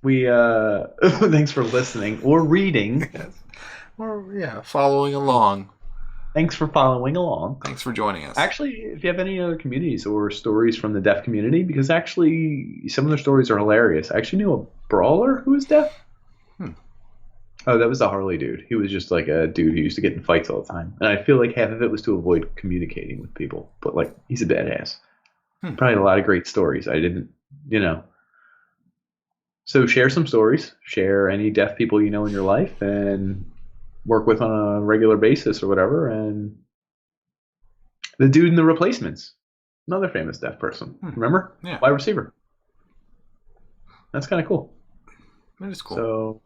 Speaker 1: Thanks for listening or reading.
Speaker 2: Yes. Or following along.
Speaker 1: Thanks for following along.
Speaker 2: Thanks for joining us.
Speaker 1: Actually, if you have any other communities or stories from the deaf community, because actually some of their stories are hilarious. I actually knew a brawler who was deaf. Oh, that was the Harley dude. He was just like a dude who used to get in fights all the time. And I feel like half of it was to avoid communicating with people. But like, he's a badass. Probably a lot of great stories. I didn't, So share some stories. Share any deaf people you know in your life and work with on a regular basis or whatever. And the dude in The Replacements, another famous deaf person. Remember?
Speaker 2: Yeah.
Speaker 1: Wide receiver. That's kind of cool.
Speaker 2: That is cool.
Speaker 1: So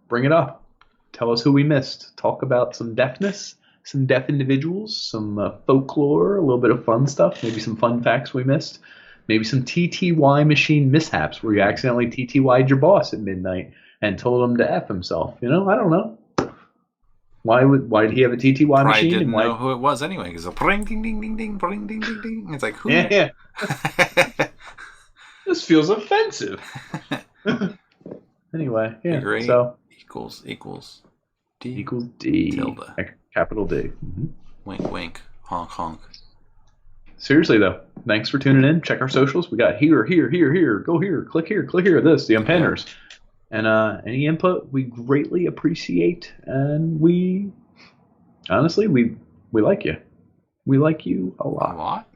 Speaker 1: bring it up. Tell us who we missed. Talk about some deafness, some deaf individuals, some folklore, a little bit of fun stuff, maybe some fun facts we missed. Maybe some TTY machine mishaps where you accidentally TTY'd your boss at midnight and told him to F himself. I don't know. Why did he have a TTY machine?
Speaker 2: I didn't know who it was anyway. Because ring ding ding ding ding ring ding ding ding. It's like who?
Speaker 1: Yeah. This feels offensive. Anyway, yeah.
Speaker 2: Agree.
Speaker 1: So
Speaker 2: equals D
Speaker 1: equals D
Speaker 2: tilde
Speaker 1: capital D.
Speaker 2: Wink wink honk honk.
Speaker 1: seriously though, thanks for tuning in. Check our socials. We got here, here, here, here. Go here, click here. This the
Speaker 2: Yeah.
Speaker 1: UnPanderers. And any input we greatly appreciate, and we honestly we like you. We like you a
Speaker 2: A
Speaker 1: lot.
Speaker 2: lot.